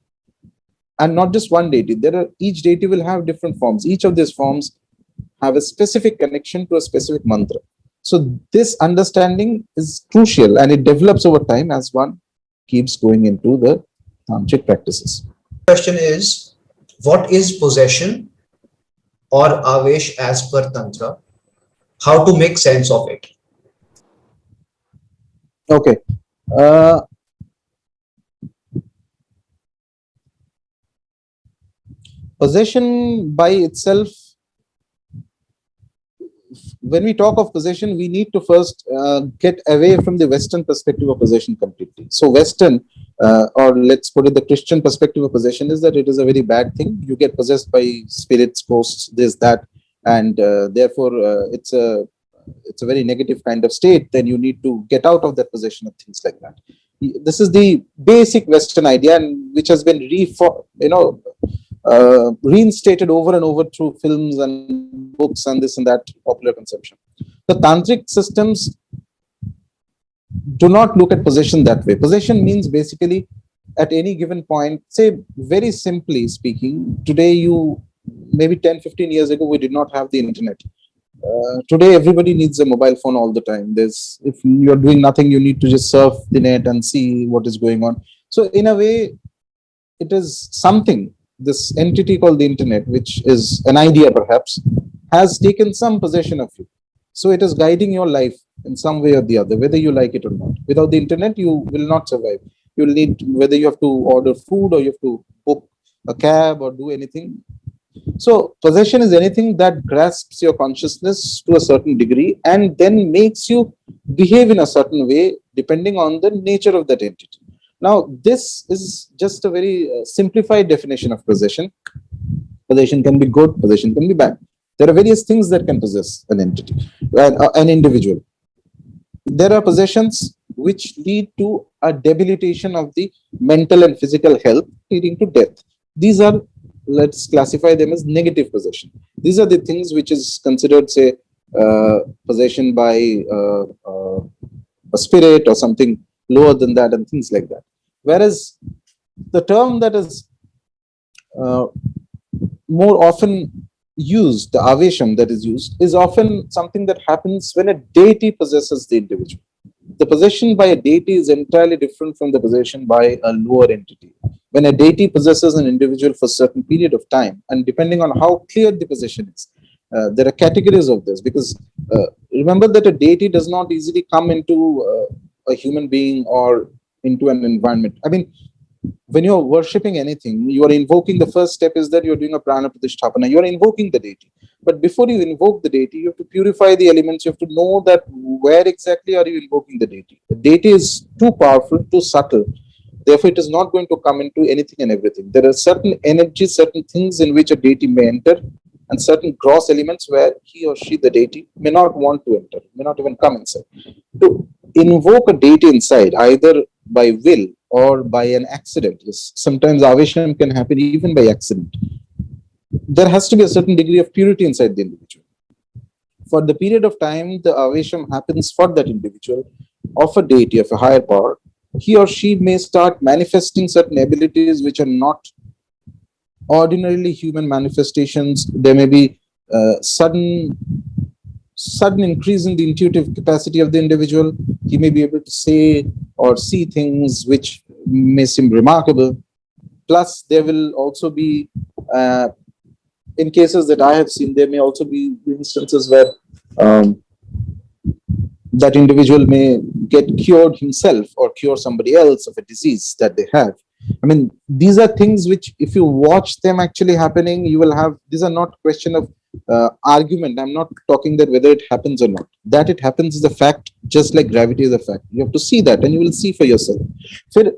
S1: and not just one deity, each deity will have different forms. Each of these forms have a specific connection to a specific mantra. So this understanding is crucial, and it develops over time as one keeps going into the tantric practices.
S2: Question is, what is possession or avesh as per Tantra? How to make sense of it?
S1: Okay. Possession by itself, when we talk of possession, we need to first get away from the Western perspective of possession completely. So Western, or let's put it, the Christian perspective of possession is that it is a very bad thing. You get possessed by spirits, ghosts, this, that, and therefore it's a very negative kind of state. Then you need to get out of that possession of things like that. This is the basic Western idea, and which has been reinstated over and over through films and books and this and that popular conception. The tantric systems do not look at possession that way. Possession means basically at any given point, say very simply speaking, today you, maybe 10-15 years ago, we did not have the internet. Today everybody needs a mobile phone all the time. If you're doing nothing, you need to just surf the net and see what is going on. So in a way, it is something, this entity called the internet, which is an idea perhaps, has taken some possession of you. So it is guiding your life in some way or the other, whether you like it or not. Without the internet, you will not survive. You will need, whether you have to order food or you have to book a cab or do anything. So possession is anything that grasps your consciousness to a certain degree and then makes you behave in a certain way depending on the nature of that entity. Now, this is just a very simplified definition of possession. Possession can be good, possession can be bad. There are various things that can possess an entity, an individual. There are possessions which lead to a debilitation of the mental and physical health, leading to death. These are, let's classify them as negative possession. These are the things which is considered, say, possession by a spirit or something lower than that and things like that. Whereas the term that is more often used, the avesham that is used, is often something that happens when a deity possesses the individual. The possession by a deity is entirely different from the possession by a lower entity. when a deity possesses an individual for a certain period of time, and depending on how clear the possession is, there are categories of this, because remember that a deity does not easily come into a human being or into an environment. I mean, when you're worshipping anything, you are invoking, the first step is that you're doing a prana pratisthapana, you're invoking the deity. But before you invoke the deity, you have to purify the elements, you have to know that where exactly are you invoking the deity. The deity is too powerful, too subtle, therefore it is not going to come into anything and everything. There are certain energies, certain things in which a deity may enter, and certain gross elements where he or she, the deity, may not want to enter, may not even come inside. To invoke a deity inside, either by will or by an accident, yes, sometimes avesham can happen even by accident. There has to be a certain degree of purity inside the individual. For the period of time the avesham happens for that individual of a deity, of a higher power, he or she may start manifesting certain abilities which are not ordinarily human manifestations. There may be sudden increase in the intuitive capacity of the individual. He may be able to say or see things which may seem remarkable. Plus, there will also be, in cases that I have seen, there may also be instances where um, that individual may get cured himself or cure somebody else of a disease that they have. I mean, these are things which, if you watch them actually happening, you will have. These are not question of argument. I'm not talking that whether it happens or not. That it happens is a fact, just like gravity is a fact. You have to see that, and you will see for yourself. फिर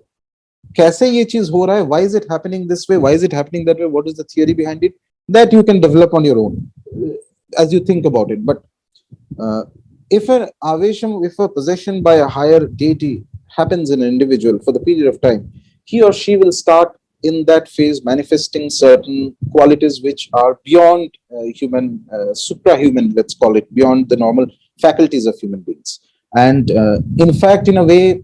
S1: कैसे ये चीज हो रहा है? Why is it happening this way? Why is it happening that way? What is the theory behind it? That you can develop on your own as you think about it. But uh, if an avesham, if a possession by a higher deity happens in an individual for the period of time, he or she will start in that phase manifesting certain qualities which are beyond human, suprahuman, let's call it, beyond the normal faculties of human beings. And in fact, in a way,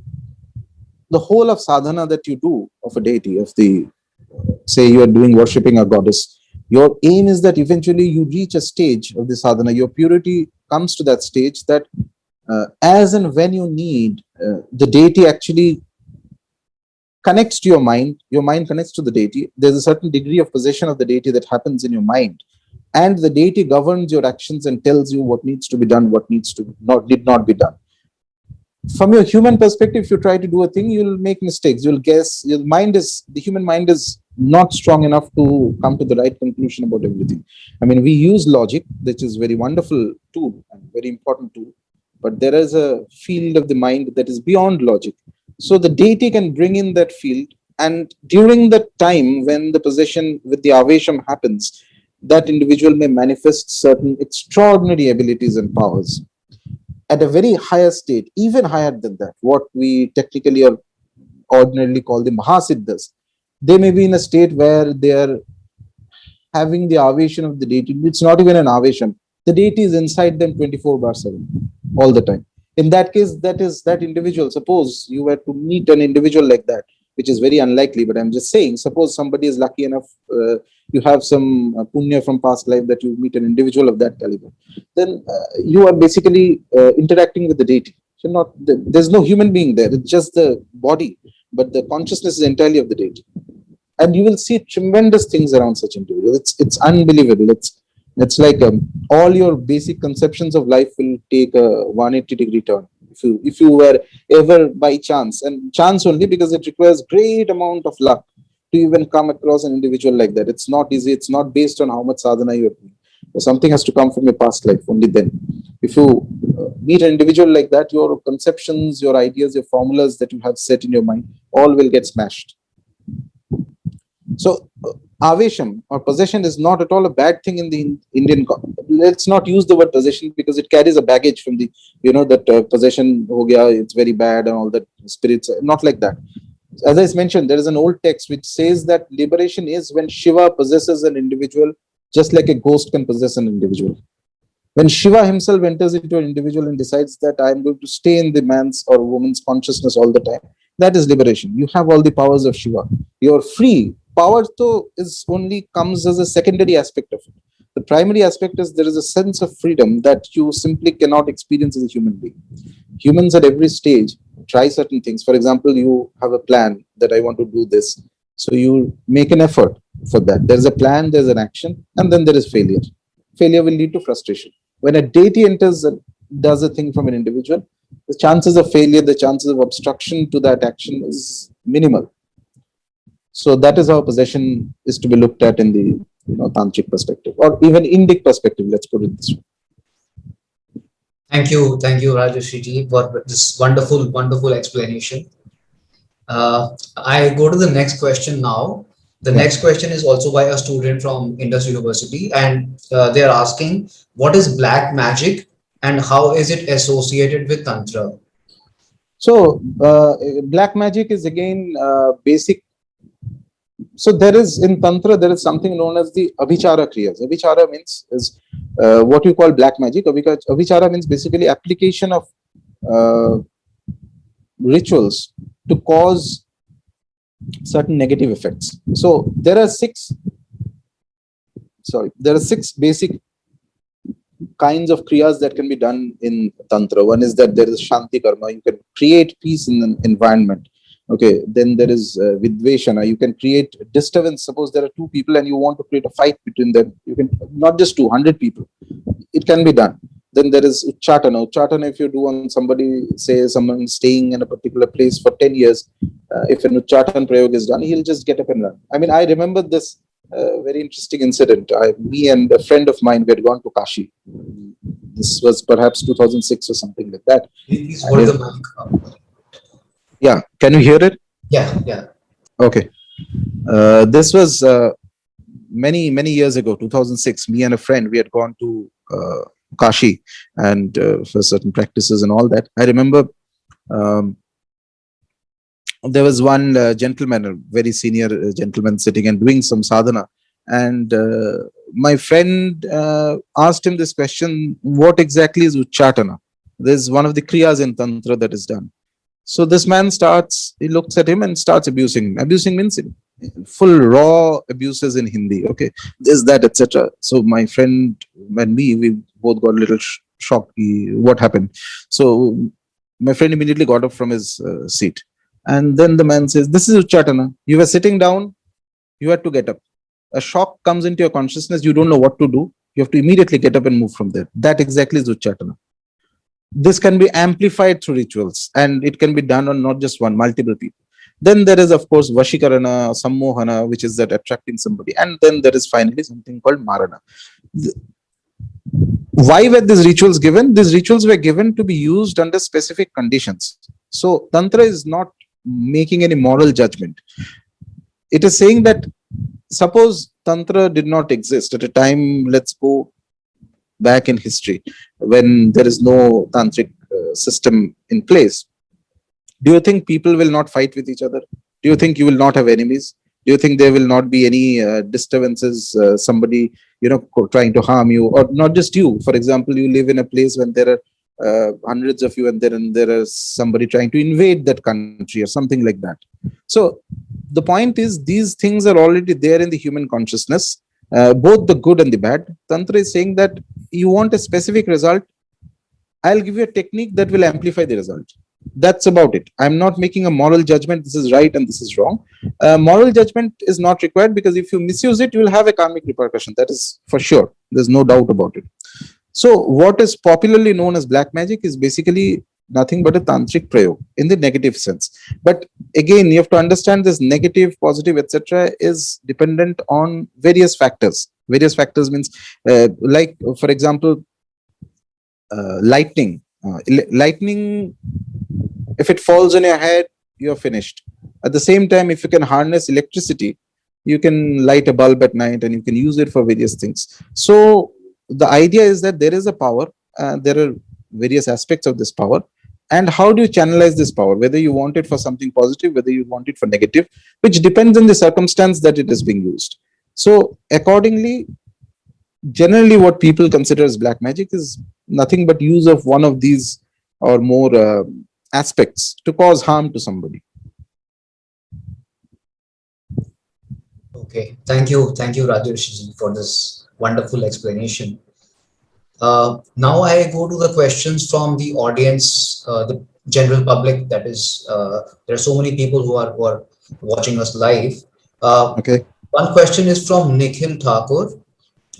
S1: the whole of sadhana that you do of a deity, of the, say you are doing worshipping a goddess, your aim is that eventually you reach a stage of the sadhana, your purity comes to that stage that as and when you need, the deity actually connects to your mind connects to the deity. There's a certain degree of possession of the deity that happens in your mind, and the deity governs your actions and tells you what needs to be done, what needs to not did not be done. From your human perspective, if you try to do a thing, you'll make mistakes, you'll guess. The human mind is not strong enough to come to the right conclusion about everything. I mean, we use logic, which is very wonderful tool and very important tool, but there is a field of the mind that is beyond logic. So the deity can bring in that field, and during the time when the possession with the avesham happens, that individual may manifest certain extraordinary abilities and powers at a very higher state, even higher than that, what we technically or ordinarily call the Mahasiddhas. They may be in a state where they are having the avation of the deity. It's not even an avation. The deity is inside them 24/7, all the time. In that case, that is that individual. Suppose you were to meet an individual like that, which is very unlikely, but I'm just saying, suppose somebody is lucky enough, you have some punya from past life that you meet an individual of that caliber, then you are basically interacting with the deity. So there's no human being there, it's just the body, but the consciousness is entirely of the deity. And you will see tremendous things around such individuals. It's unbelievable. It's like all your basic conceptions of life will take a 180-degree turn if you were ever by chance, and chance only because it requires great amount of luck to even come across an individual like that. It's not easy. It's not based on how much sadhana you have done. So something has to come from your past life. Only then, if you meet an individual like that, your conceptions, your ideas, your formulas that you have set in your mind, all will get smashed. So, avesham or possession is not at all a bad thing in the Indian. Let's not use the word possession because it carries a baggage from the, that possession, ho gaya, it's very bad and all that spirits. Not like that. As I mentioned, there is an old text which says that liberation is when Shiva possesses an individual, just like a ghost can possess an individual. When Shiva himself enters into an individual and decides that I am going to stay in the man's or woman's consciousness all the time, that is liberation. You have all the powers of Shiva. You're free. Power though is only comes as a secondary aspect of it. The primary aspect is there is a sense of freedom that you simply cannot experience as a human being. Humans at every stage try certain things. For example, you have a plan that I want to do this. So you make an effort for that. There's a plan, there's an action, and then there is failure. Failure will lead to frustration. When a deity enters and does a thing from an individual, the chances of failure, the chances of obstruction to that action is minimal. So that is how possession is to be looked at in the tantric perspective, or even Indic perspective. Let's put it this way.
S2: Thank you, Rajarshi ji, for this wonderful, wonderful explanation. I go to the next question now. The
S1: Yeah.
S2: next question is also by a student from Indus University, and they are asking, what is black magic and how is it associated with Tantra?
S1: So black magic is again basic. So there is in Tantra, there is something known as the Abhichara Kriyas. Abhichara means is what you call black magic. Abhichara means basically application of uh, rituals to cause certain negative effects. So there are six basic kinds of kriyas that can be done in Tantra. One is that there is Shanti Karma, you can create peace in an environment. Okay, then there is Vidveshana, you can create disturbance. Suppose there are two people and you want to create a fight between them, you can, not just 200 people, it can be done. Then there is Uchatana. Uchatana, if you do on somebody, say someone staying in a particular place for 10 years, if an Uchatan Prayog is done, he'll just get up and run. I mean, I remember this very interesting incident. Me and a friend of mine, we had gone to Kashi. This was perhaps 2006 or something like that.
S2: Please hold the mic up.
S1: Yeah, can you hear it?
S2: Yeah, yeah.
S1: Okay. This was many years ago, 2006. Me and a friend, we had gone to Kashi and for certain practices and all that. I remember um, there was one gentleman, a very senior gentleman, sitting and doing some sadhana. And my friend asked him this question: what exactly is Uchatana? There's one of the kriyas in Tantra that is done. So this man he looks at him and starts abusing him. Abusing means full raw abuses in Hindi. Okay, this, that, etc. So my friend and me, we both got a little shocked. What happened? So my friend immediately got up from his seat. And then the man says, this is Uchatana. You were sitting down, you had to get up. A shock comes into your consciousness, you don't know what to do. You have to immediately get up and move from there. That exactly is Uchatana. This can be amplified through rituals, and it can be done on not just one, multiple people. Then there is, of course, Vashikarana, Sammohana, which is that attracting somebody. And then there is finally something called Marana. Why were these rituals given? These rituals were given to be used under specific conditions. So Tantra is not making any moral judgment. It is saying that suppose Tantra did not exist at a time, let's go back in history, when there is no tantric system in place. Do you think people will not fight with each other? Do you think you will not have enemies? Do you think there will not be any disturbances, somebody trying to harm you, or not just you? For example, you live in a place when there are hundreds of you, and there is somebody trying to invade that country or something like that. So the point is, these things are already there in the human consciousness, both the good and the bad. Tantra is saying that you want a specific result, I'll give you a technique that will amplify the result. That's about it. I'm not making a moral judgment, this is right and this is wrong. Moral judgment is not required, because if you misuse it, you will have a karmic repercussion. That is for sure. There's no doubt about it. So what is popularly known as black magic is basically nothing but a tantric prayog in the negative sense. But again, you have to understand this negative, positive, etc. is dependent on various factors. Various factors means, like for example, lightning. Lightning, if it falls on your head, you're finished. At the same time, if you can harness electricity, you can light a bulb at night and you can use it for various things. So the idea is that there is a power, there are various aspects of this power, and how do you channelize this power, whether you want it for something positive, whether you want it for negative, which depends on the circumstance that it is being used. So accordingly, generally what people consider as black magic is nothing but use of one of these or more aspects to cause harm to somebody.
S2: Okay, thank you, Rajarshi, for this wonderful explanation. Now I go to the questions from the audience, the general public. That is, there are so many people who are watching us live. Uh,
S1: Okay.
S2: One question is from Nikhil Thakur.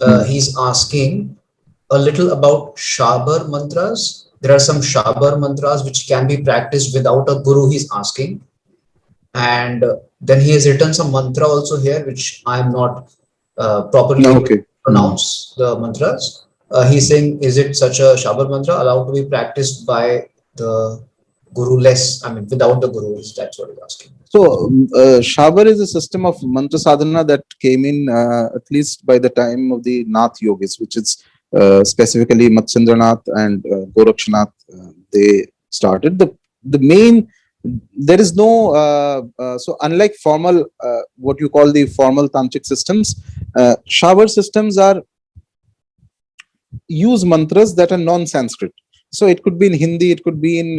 S1: Hmm.
S2: He's asking a little about Shabar mantras. There are some Shabar mantras which can be practiced without a guru, he's asking. And then he has written some mantra also here, which I am not properly able to
S1: Okay. Hmm.
S2: pronounce the mantras. He's saying, is it such a Shabar mantra allowed to be practiced by the guru less? I mean, without the guru, that's what he's asking.
S1: So, Shabar is a system of mantra sadhana that came in at least by the time of the Nath yogis, which is specifically Matsyendranath and Gorakshanath. They started the main. There is no so unlike formal what you call the formal tantric systems, Shabar systems are use mantras that are non-Sanskrit. So it could be in Hindi, it could be in.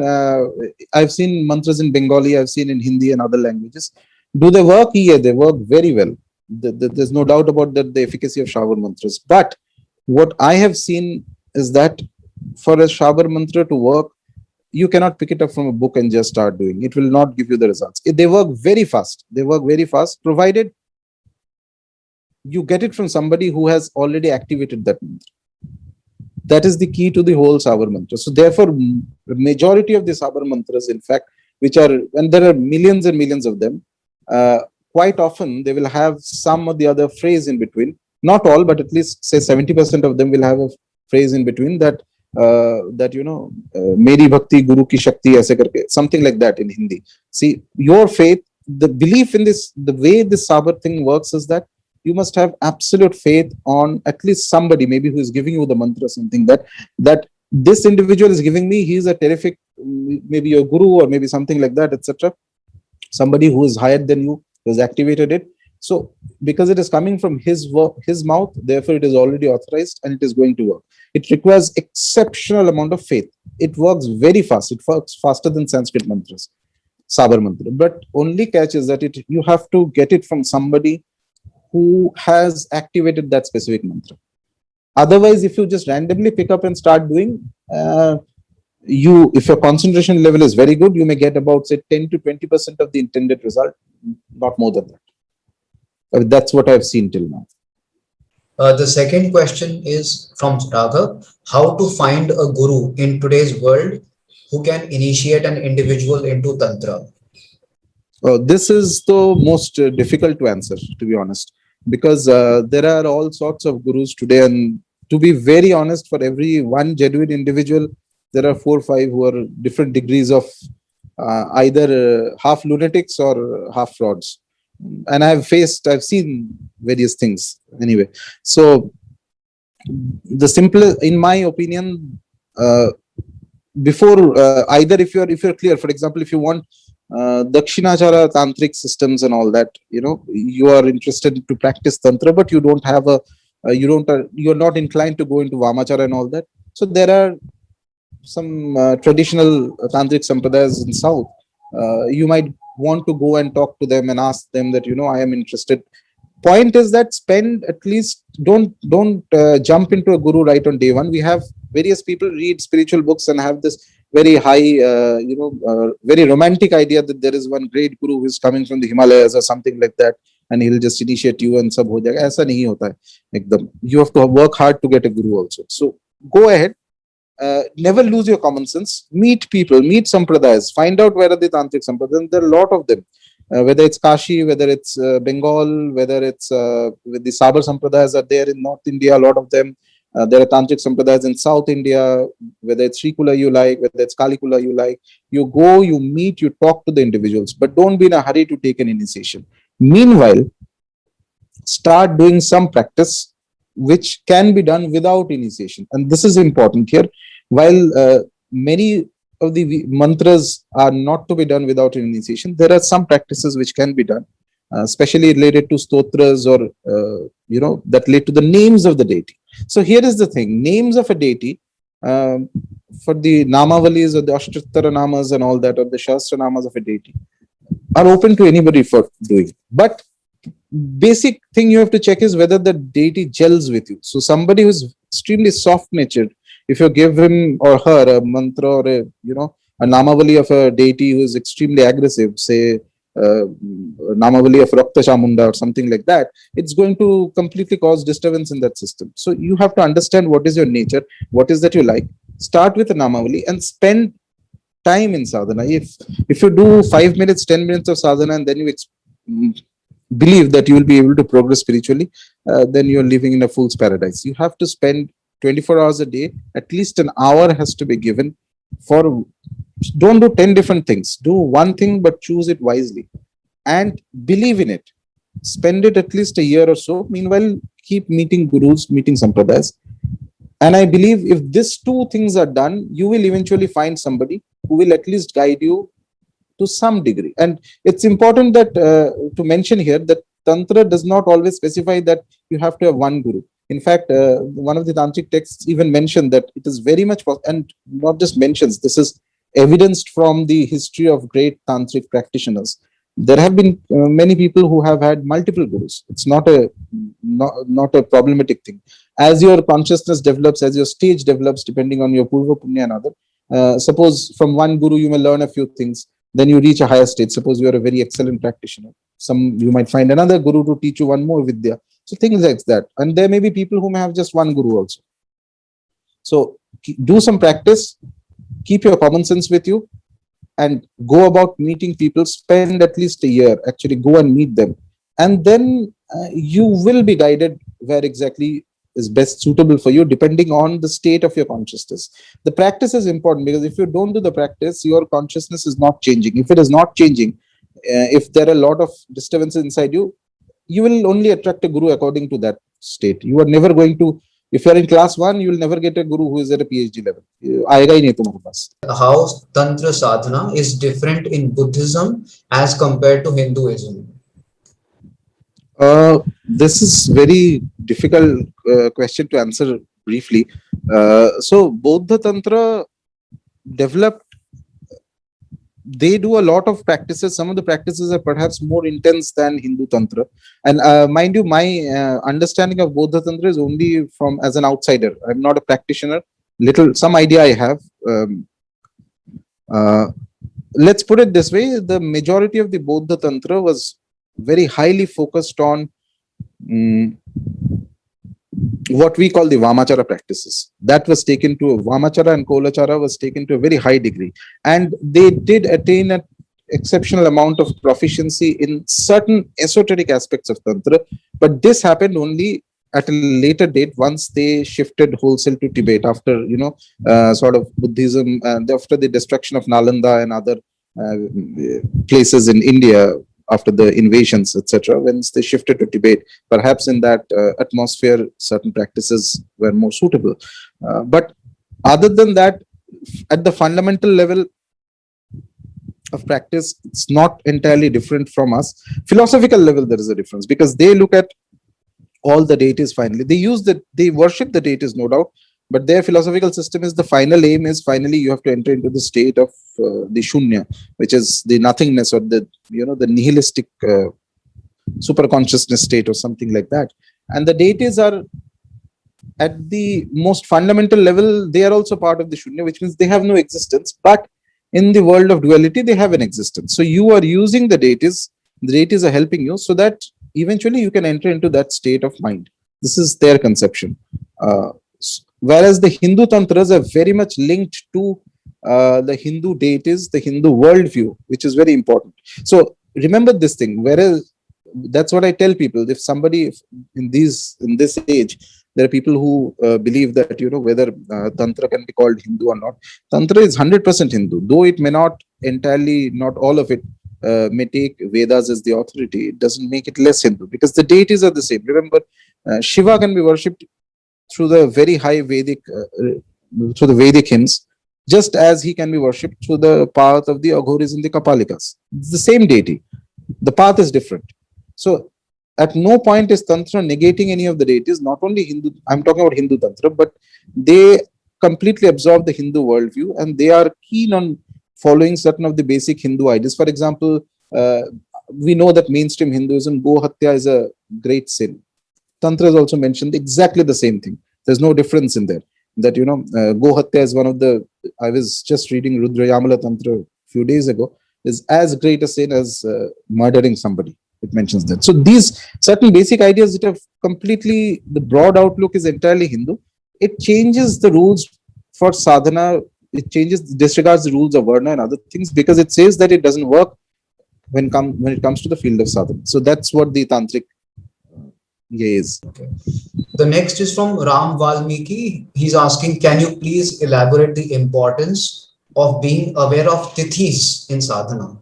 S1: I've seen mantras in Bengali, I've seen in Hindi and other languages. Do they work? Yeah, they work very well. There's no doubt about that, the efficacy of Shavar mantras. But what I have seen is that for a Shavar mantra to work, you cannot pick it up from a book and just start doing. It will not give you the results. They work very fast. They work very fast, provided you get it from somebody who has already activated that mantra. That is the key to the whole Sabar mantra. So therefore, majority of the Sabar mantras, in fact, which are, and there are millions and millions of them, uh, quite often they will have some or the other phrase in between. Not all, but at least say 70% of them will have a phrase in between that that Meri Bhakti Guru ki Shakti aise karke, something like that in Hindi. See, your faith, the belief in this, the way this Sabar thing works is that you must have absolute faith on at least somebody, maybe who is giving you the mantra, something that this individual is giving me. He is a terrific, maybe your guru or maybe something like that, etc. Somebody who is higher than you, who has activated it. So because it is coming from his work, his mouth, therefore it is already authorized and it is going to work. It requires exceptional amount of faith. It works very fast. It works faster than Sanskrit mantras, Sabar mantra. But only catch is that it you have to get it from somebody who has activated that specific mantra. Otherwise, if you just randomly pick up and start doing, if your concentration level is very good, you may get about say 10 to 20% of the intended result, not more than that. That's what I've seen till now.
S2: The second question is from Raghav. How to find a guru in today's world who can initiate an individual into Tantra?
S1: This is the most difficult to answer, to be honest, because there are all sorts of gurus today, and to be very honest, for every one genuine individual, there are 4 or 5 who are different degrees of either half lunatics or half frauds. And I've seen various things anyway. So the simplest, in my opinion, before either if you're clear, for example, if you want Dakshinachara tantric systems and all that, you are interested to practice tantra, but you don't have a you're not inclined to go into Vamachara and all that. So there are some traditional tantric sampradayas in South. You might want to go and talk to them and ask them that I am interested. Point is that spend at least, don't jump into a guru right on day one. We have various people read spiritual books and have this very high very romantic idea that there is one great guru who is coming from the Himalayas or something like that, and he'll just initiate you and sab ho jayega. Aisa nahi hota hai ekdam. You have to work hard to get a guru also. So go ahead, never lose your common sense. Meet people, meet sampradayas, find out where are the tantric sampradayas. There are a lot of them, whether it's Kashi, whether it's Bengal, whether it's with the Sabar sampradayas are there in North India, a lot of them. There are tantric sampradayas in South India, whether it's Srikula you like, whether it's Kalikula you like. You go, you meet, you talk to the individuals, but don't be in a hurry to take an initiation. Meanwhile, start doing some practice which can be done without initiation. And this is important here. While many of the mantras are not to be done without initiation, there are some practices which can be done, especially related to stotras or, that relate to the names of the deity. So here is the thing, names of a deity, for the Namavalis or the Ashtrattara Namas and all that, or the Shastra Namas of a deity, are open to anybody for doing. But basic thing you have to check is whether the deity gels with you. So somebody who's extremely soft natured, if you give him or her a mantra or a namavali of a deity who is extremely aggressive, say Namavali of Rakta Chamunda or something like that, it's going to completely cause disturbance in that system. So you have to understand what is your nature, what is that you like. Start with a Namavali and spend time in sadhana. If you do 5 minutes, 10 minutes of sadhana, and then you believe that you will be able to progress spiritually, then you're living in a fool's paradise. You have to spend 24 hours a day. At least an hour has to be given for. Don't do 10 different things. Do one thing, but choose it wisely and believe in it. Spend it at least a year or so. Meanwhile, keep meeting gurus, meeting sampradayas. And I believe if these two things are done, you will eventually find somebody who will at least guide you to some degree. And it's important that to mention here that Tantra does not always specify that you have to have one guru. In fact, one of the Tantric texts even mentioned that it is very much, and not just mentions, this is evidenced from the history of great Tantric practitioners. There have been many people who have had multiple gurus. It's not a problematic thing. As your consciousness develops, as your stage develops, depending on your purva punya and other, suppose from one guru you may learn a few things, then you reach a higher stage. Suppose you are a very excellent practitioner, you might find another guru to teach you one more vidya. So things like that. And there may be people who may have just one guru also. So do some practice, keep your common sense with you, and go about meeting people. Spend at least a year, actually go and meet them, and then you will be guided where exactly is best suitable for you, depending on the state of your consciousness. The practice is important, because if you don't do the practice, your consciousness is not changing. If it is not changing, if there are a lot of disturbances inside you, you will only attract a guru according to that state. You are never going to, if you are in class 1, you will never get a guru who is at a PhD level. आएगा ही नहीं तुम्हारे पास.
S2: How Tantra sadhana is different in Buddhism as compared to Hinduism?
S1: This is very difficult question to answer briefly. So Bodha Tantra developed, they do a lot of practices. Some of the practices are perhaps more intense than Hindu Tantra. And mind you, my understanding of Bodha Tantra is only from as an outsider. I'm not a practitioner. Some idea I have. Let's put it this way: the majority of the Bodha Tantra was very highly focused on what we call the Vamachara practices. That was taken to Vamachara and Kolachara was taken to a very high degree, and they did attain an exceptional amount of proficiency in certain esoteric aspects of Tantra. But this happened only at a later date, once they shifted wholesale to Tibet after sort of Buddhism, and after the destruction of Nalanda and other places in India after the invasions, etc. Once they shifted to Tibet, perhaps in that atmosphere, certain practices were more suitable. But other than that, at the fundamental level of practice, it's not entirely different from us. Philosophical level, there is a difference, because they look at all the deities finally. They worship the deities, no doubt, but their philosophical system is the final aim is finally you have to enter into the state of the shunya, which is the nothingness, or the nihilistic super consciousness state, or something like that. And the deities are at the most fundamental level, they are also part of the shunya, which means they have no existence, but in the world of duality they have an existence. So you are using the deities are helping you, so that eventually you can enter into that state of mind. This is their conception. Whereas the Hindu tantras are very much linked to the Hindu deities, the Hindu worldview, which is very important. So remember this thing. Whereas that's what I tell people. If somebody in this age, there are people who believe that whether Tantra can be called Hindu or not. Tantra is 100% Hindu, though it may not entirely, not all of it may take Vedas as the authority. It doesn't make it less Hindu, because the deities are the same. Remember, Shiva can be worshipped through the very high Vedic, through the Vedic hymns, just as he can be worshipped through the path of the Aghoris and the Kapalikas. It's the same deity. The path is different. So at no point is Tantra negating any of the deities, not only Hindu, I'm talking about Hindu Tantra, but they completely absorb the Hindu worldview, and they are keen on following certain of the basic Hindu ideas. For example, we know that mainstream Hinduism, Go Hatya is a great sin. Tantra has also mentioned exactly the same thing. There's no difference in there. That Go Hatya is one of the. I was just reading Rudra Yamala Tantra a few days ago. is as great a sin as murdering somebody. It mentions that. So these certain basic ideas that have completely, the broad outlook is entirely Hindu. It changes the rules for sadhana. It changes, disregards the rules of varna and other things, because it says that it doesn't work when it comes to the field of sadhana. So that's what the tantric is.
S2: Okay. The next is from Ram Valmiki. He's asking, can you please elaborate the importance of being aware of tithis in sadhana?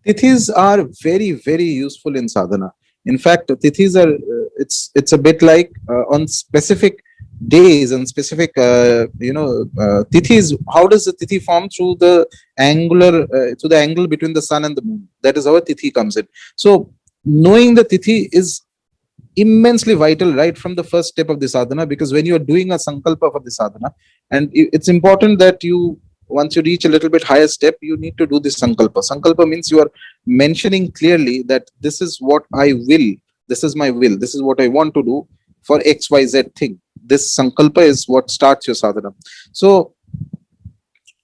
S1: Tithis are very, very useful in sadhana. In fact, tithis are, it's a bit like on specific days and specific, tithis. How does the tithi form? Through the through the angle between the sun and the moon. That is how a tithi comes in. So knowing the tithi is immensely vital right from the first step of the sadhana, because when you are doing a sankalpa for the sadhana, and it's important that you, once you reach a little bit higher step, you need to do this sankalpa. Sankalpa means you are mentioning clearly that this is what I will, this is my will, this is what I want to do for XYZ thing. This sankalpa is what starts your sadhana. So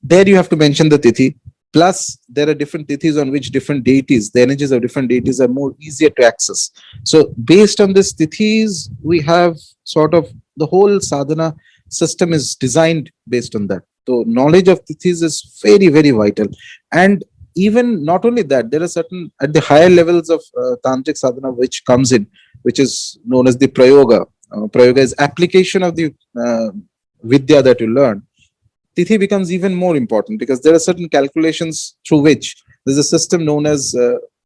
S1: there you have to mention the tithi. Plus, there are different tithis on which different deities, the energies of different deities are more easier to access. So, based on this tithis, we have sort of the whole sadhana system is designed based on that. So, knowledge of tithis is very, very vital. And even not only that, there are certain at the higher levels of tantric sadhana which comes in, which is known as the prayoga. Prayoga is application of the vidya that you learn. Tithi becomes even more important because there are certain calculations through which there's a system known as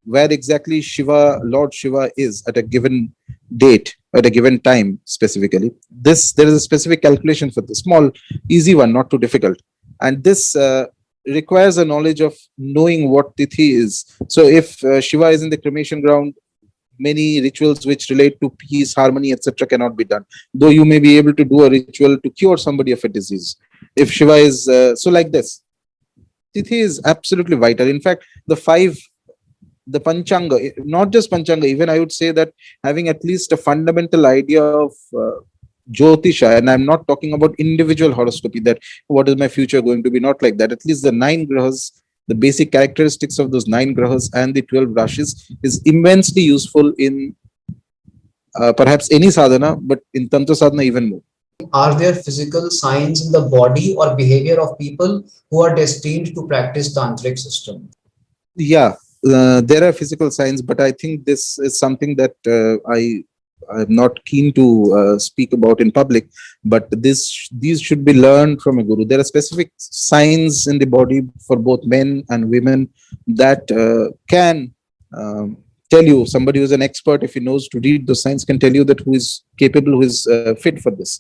S1: where exactly Shiva, Lord Shiva is at a given date, at a given time specifically. This, there is a specific calculation for this, small, easy one, not too difficult. And this requires a knowledge of knowing what Tithi is. So if Shiva is in the cremation ground, many rituals which relate to peace, harmony, etc. cannot be done. Though you may be able to do a ritual to cure somebody of a disease. If Shiva is, so like this, Tithi is absolutely vital. In fact, the Panchanga, not just Panchanga, even I would say that having at least a fundamental idea of Jyotisha, and I'm not talking about individual horoscopy, that what is my future going to be, not like that. At least the 9 grahas, the basic characteristics of those 9 grahas and the 12 rashis is immensely useful in perhaps any sadhana, but in Tantra sadhana even more.
S2: Are there physical signs in the body or behavior of people who are destined to practice tantric system?
S1: Yeah, there are physical signs, but I think this is something that I'm not keen to speak about in public. But these should be learned from a guru. There are specific signs in the body for both men and women that can tell you, somebody who's an expert, if he knows to read those signs, can tell you that who is capable, who is fit for this.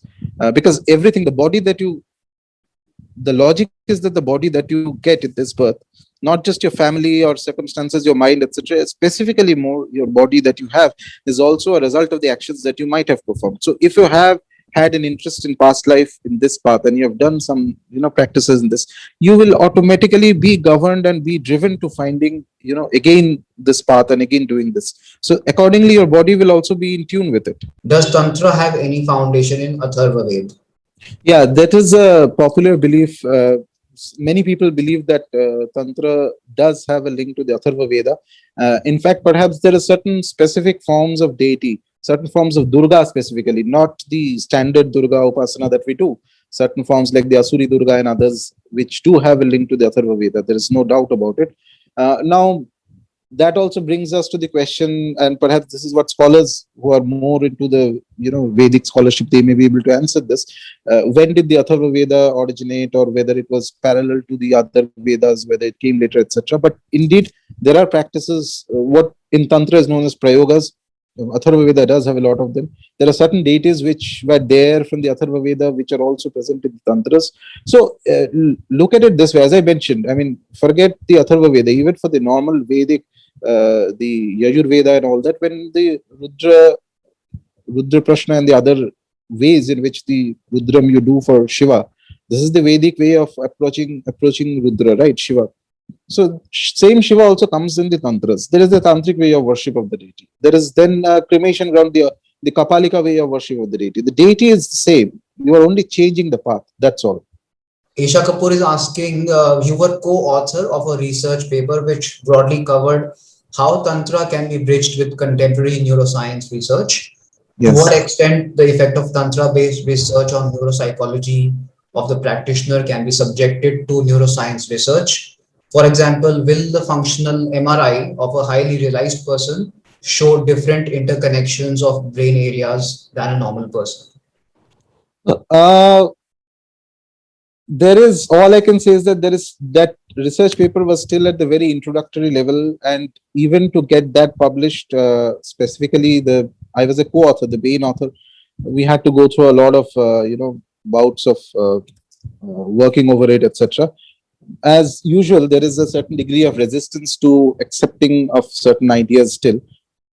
S1: Because everything, the body that you, the logic is that the body that you get at this birth, not just your family or circumstances, your mind, etc., specifically more your body that you have, is also a result of the actions that you might have performed. So if you have had an interest in past life in this path and you have done some practices in this, you will automatically be governed and be driven to finding again this path and again doing this. So accordingly your body will also be in tune with it.
S2: Does Tantra have any foundation in Atharva Ved?
S1: Yeah, that is a popular belief. Many people believe that Tantra does have a link to the Atharva Veda. In fact, perhaps there are certain specific forms of deity, certain forms of Durga specifically, not the standard Durga Upasana that we do. Certain forms like the Asuri Durga and others, which do have a link to the Atharva Veda. There is no doubt about it. Now, that also brings us to the question, and perhaps this is what scholars who are more into the Vedic scholarship, they may be able to answer this. When did the Atharva Veda originate, or whether it was parallel to the other Vedas, whether it came later, etc. But indeed, there are practices. What in Tantra is known as prayogas. Atharva Veda does have a lot of them. There are certain deities which were there from the Atharva Veda, which are also present in the Tantras. So look at it this way. As I mentioned, I mean, forget the Atharva Veda. Even for the normal Vedic, the Yajur Veda and all that, when the Rudra Prashna and the other ways in which the Rudram you do for Shiva, this is the Vedic way of approaching Rudra, right? Shiva. So same Shiva also comes in the Tantras. There is the Tantric way of worship of the deity. There is then cremation ground, the Kapalika way of worship of the deity. The deity is the same. You are only changing the path. That's all.
S2: Isha Kapoor is asking, you were co-author of a research paper which broadly covered how Tantra can be bridged with contemporary neuroscience research. To what
S1: Yes.
S2: extent the effect of Tantra-based research on neuropsychology of the practitioner can be subjected to neuroscience research? For example, will the functional MRI of a highly realized person show different interconnections of brain areas than a normal person?
S1: Uh, there is, all I can say is that there is, that research paper was still at the very introductory level, and even to get that published, specifically the I was a co-author, the main author. We had to go through a lot of bouts of working over it, etc. As usual, there is a certain degree of resistance to accepting of certain ideas still.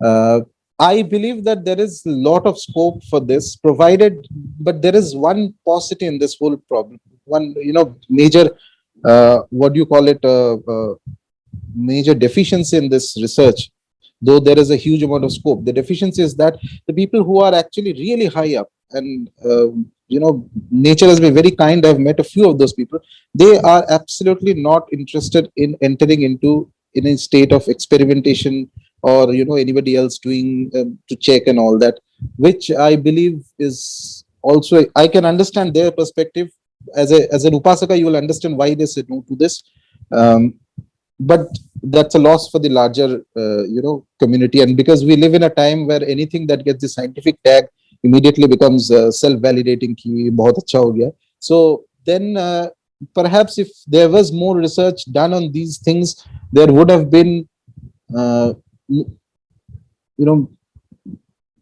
S1: Uh, I believe that there is a lot of scope for this, provided, but there is one paucity in this whole problem. One, major, what do you call it, major deficiency in this research, though there is a huge amount of scope. The deficiency is that the people who are actually really high up, and nature has been very kind. I've met a few of those people. They are absolutely not interested in entering into in a state of experimentation, or anybody else doing to check and all that, which I believe is also, I can understand their perspective. As an upasaka, you will understand why they said no to this. um, but that's a loss for the larger community, and because we live in a time where anything that gets the scientific tag immediately becomes self validating ki bahut acha ho gaya. So then, perhaps if there was more research done on these things, there would have been, uh, you know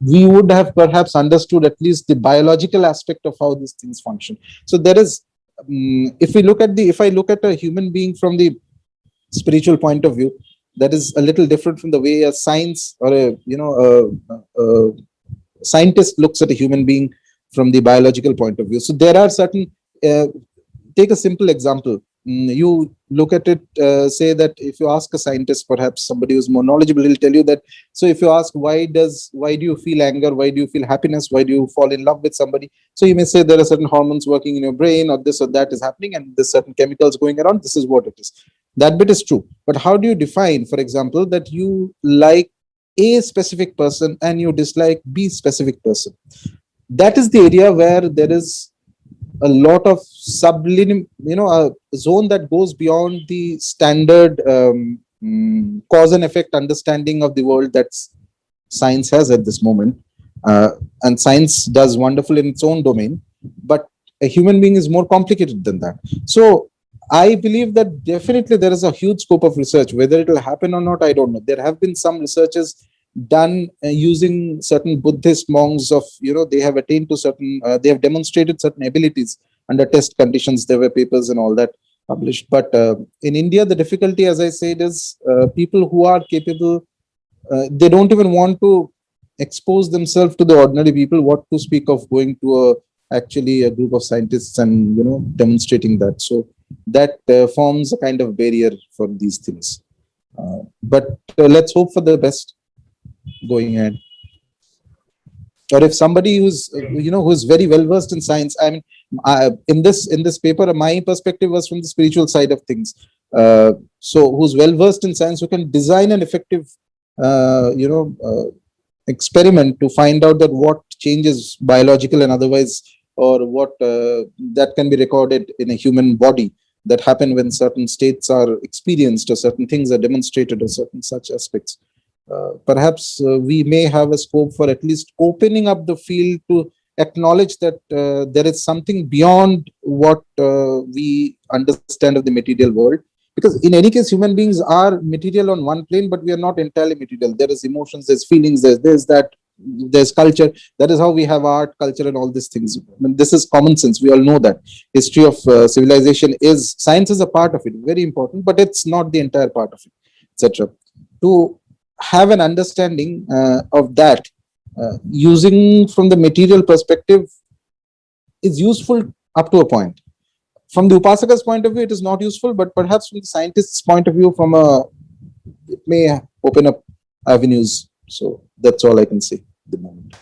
S1: we would have perhaps understood at least the biological aspect of how these things function. So there is, if I look at a human being from the spiritual point of view, that is a little different from the way a science, or a scientist looks at a human being from the biological point of view. So there are certain, uh, take a simple example. You look at it, say that if you ask a scientist, perhaps somebody who's more knowledgeable, he'll tell you that. So if you ask, why do you feel anger, why do you feel happiness, why do you fall in love with somebody, so you may say there are certain hormones working in your brain, or this or that is happening, and there's certain chemicals going around, this is what it is. That bit is true, but how do you define, for example, that you like a specific person and you dislike b specific person? That is the area where there is a lot of subliminal, a zone that goes beyond the standard cause and effect understanding of the world that science has at this moment. And science does wonderful in its own domain, but a human being is more complicated than that. So I believe that definitely there is a huge scope of research. Whether it will happen or not, I don't know. There have been some researches done using certain Buddhist monks of, they have attained to certain, they have demonstrated certain abilities under test conditions. There were papers and all that published. But in India, the difficulty, as I said, is people who are capable, they don't even want to expose themselves to the ordinary people. What to speak of going to actually a group of scientists and demonstrating that? So that forms a kind of barrier for these things. But let's hope for the best going ahead. Or if somebody who's very well versed in science, I mean, in this paper, my perspective was from the spiritual side of things. So who's well versed in science, who can design an effective experiment to find out that what changes, biological and otherwise, or what that can be recorded in a human body, that happen when certain states are experienced, or certain things are demonstrated, or certain such aspects. Perhaps we may have a scope for at least opening up the field to acknowledge that there is something beyond what we understand of the material world. Because in any case, human beings are material on one plane, but we are not entirely material. There is emotions, there's feelings, there's that, there's culture. That is how we have art, culture, and all these things. I mean, this is common sense. We all know that history of civilization is, science is a part of it, very important, but it's not the entire part of it, etc. To have an understanding of that, using from the material perspective, is useful up to a point. From the upasaka's point of view, it is not useful, but perhaps from the scientist's point of view, it may open up avenues. So that's all I can say at the moment.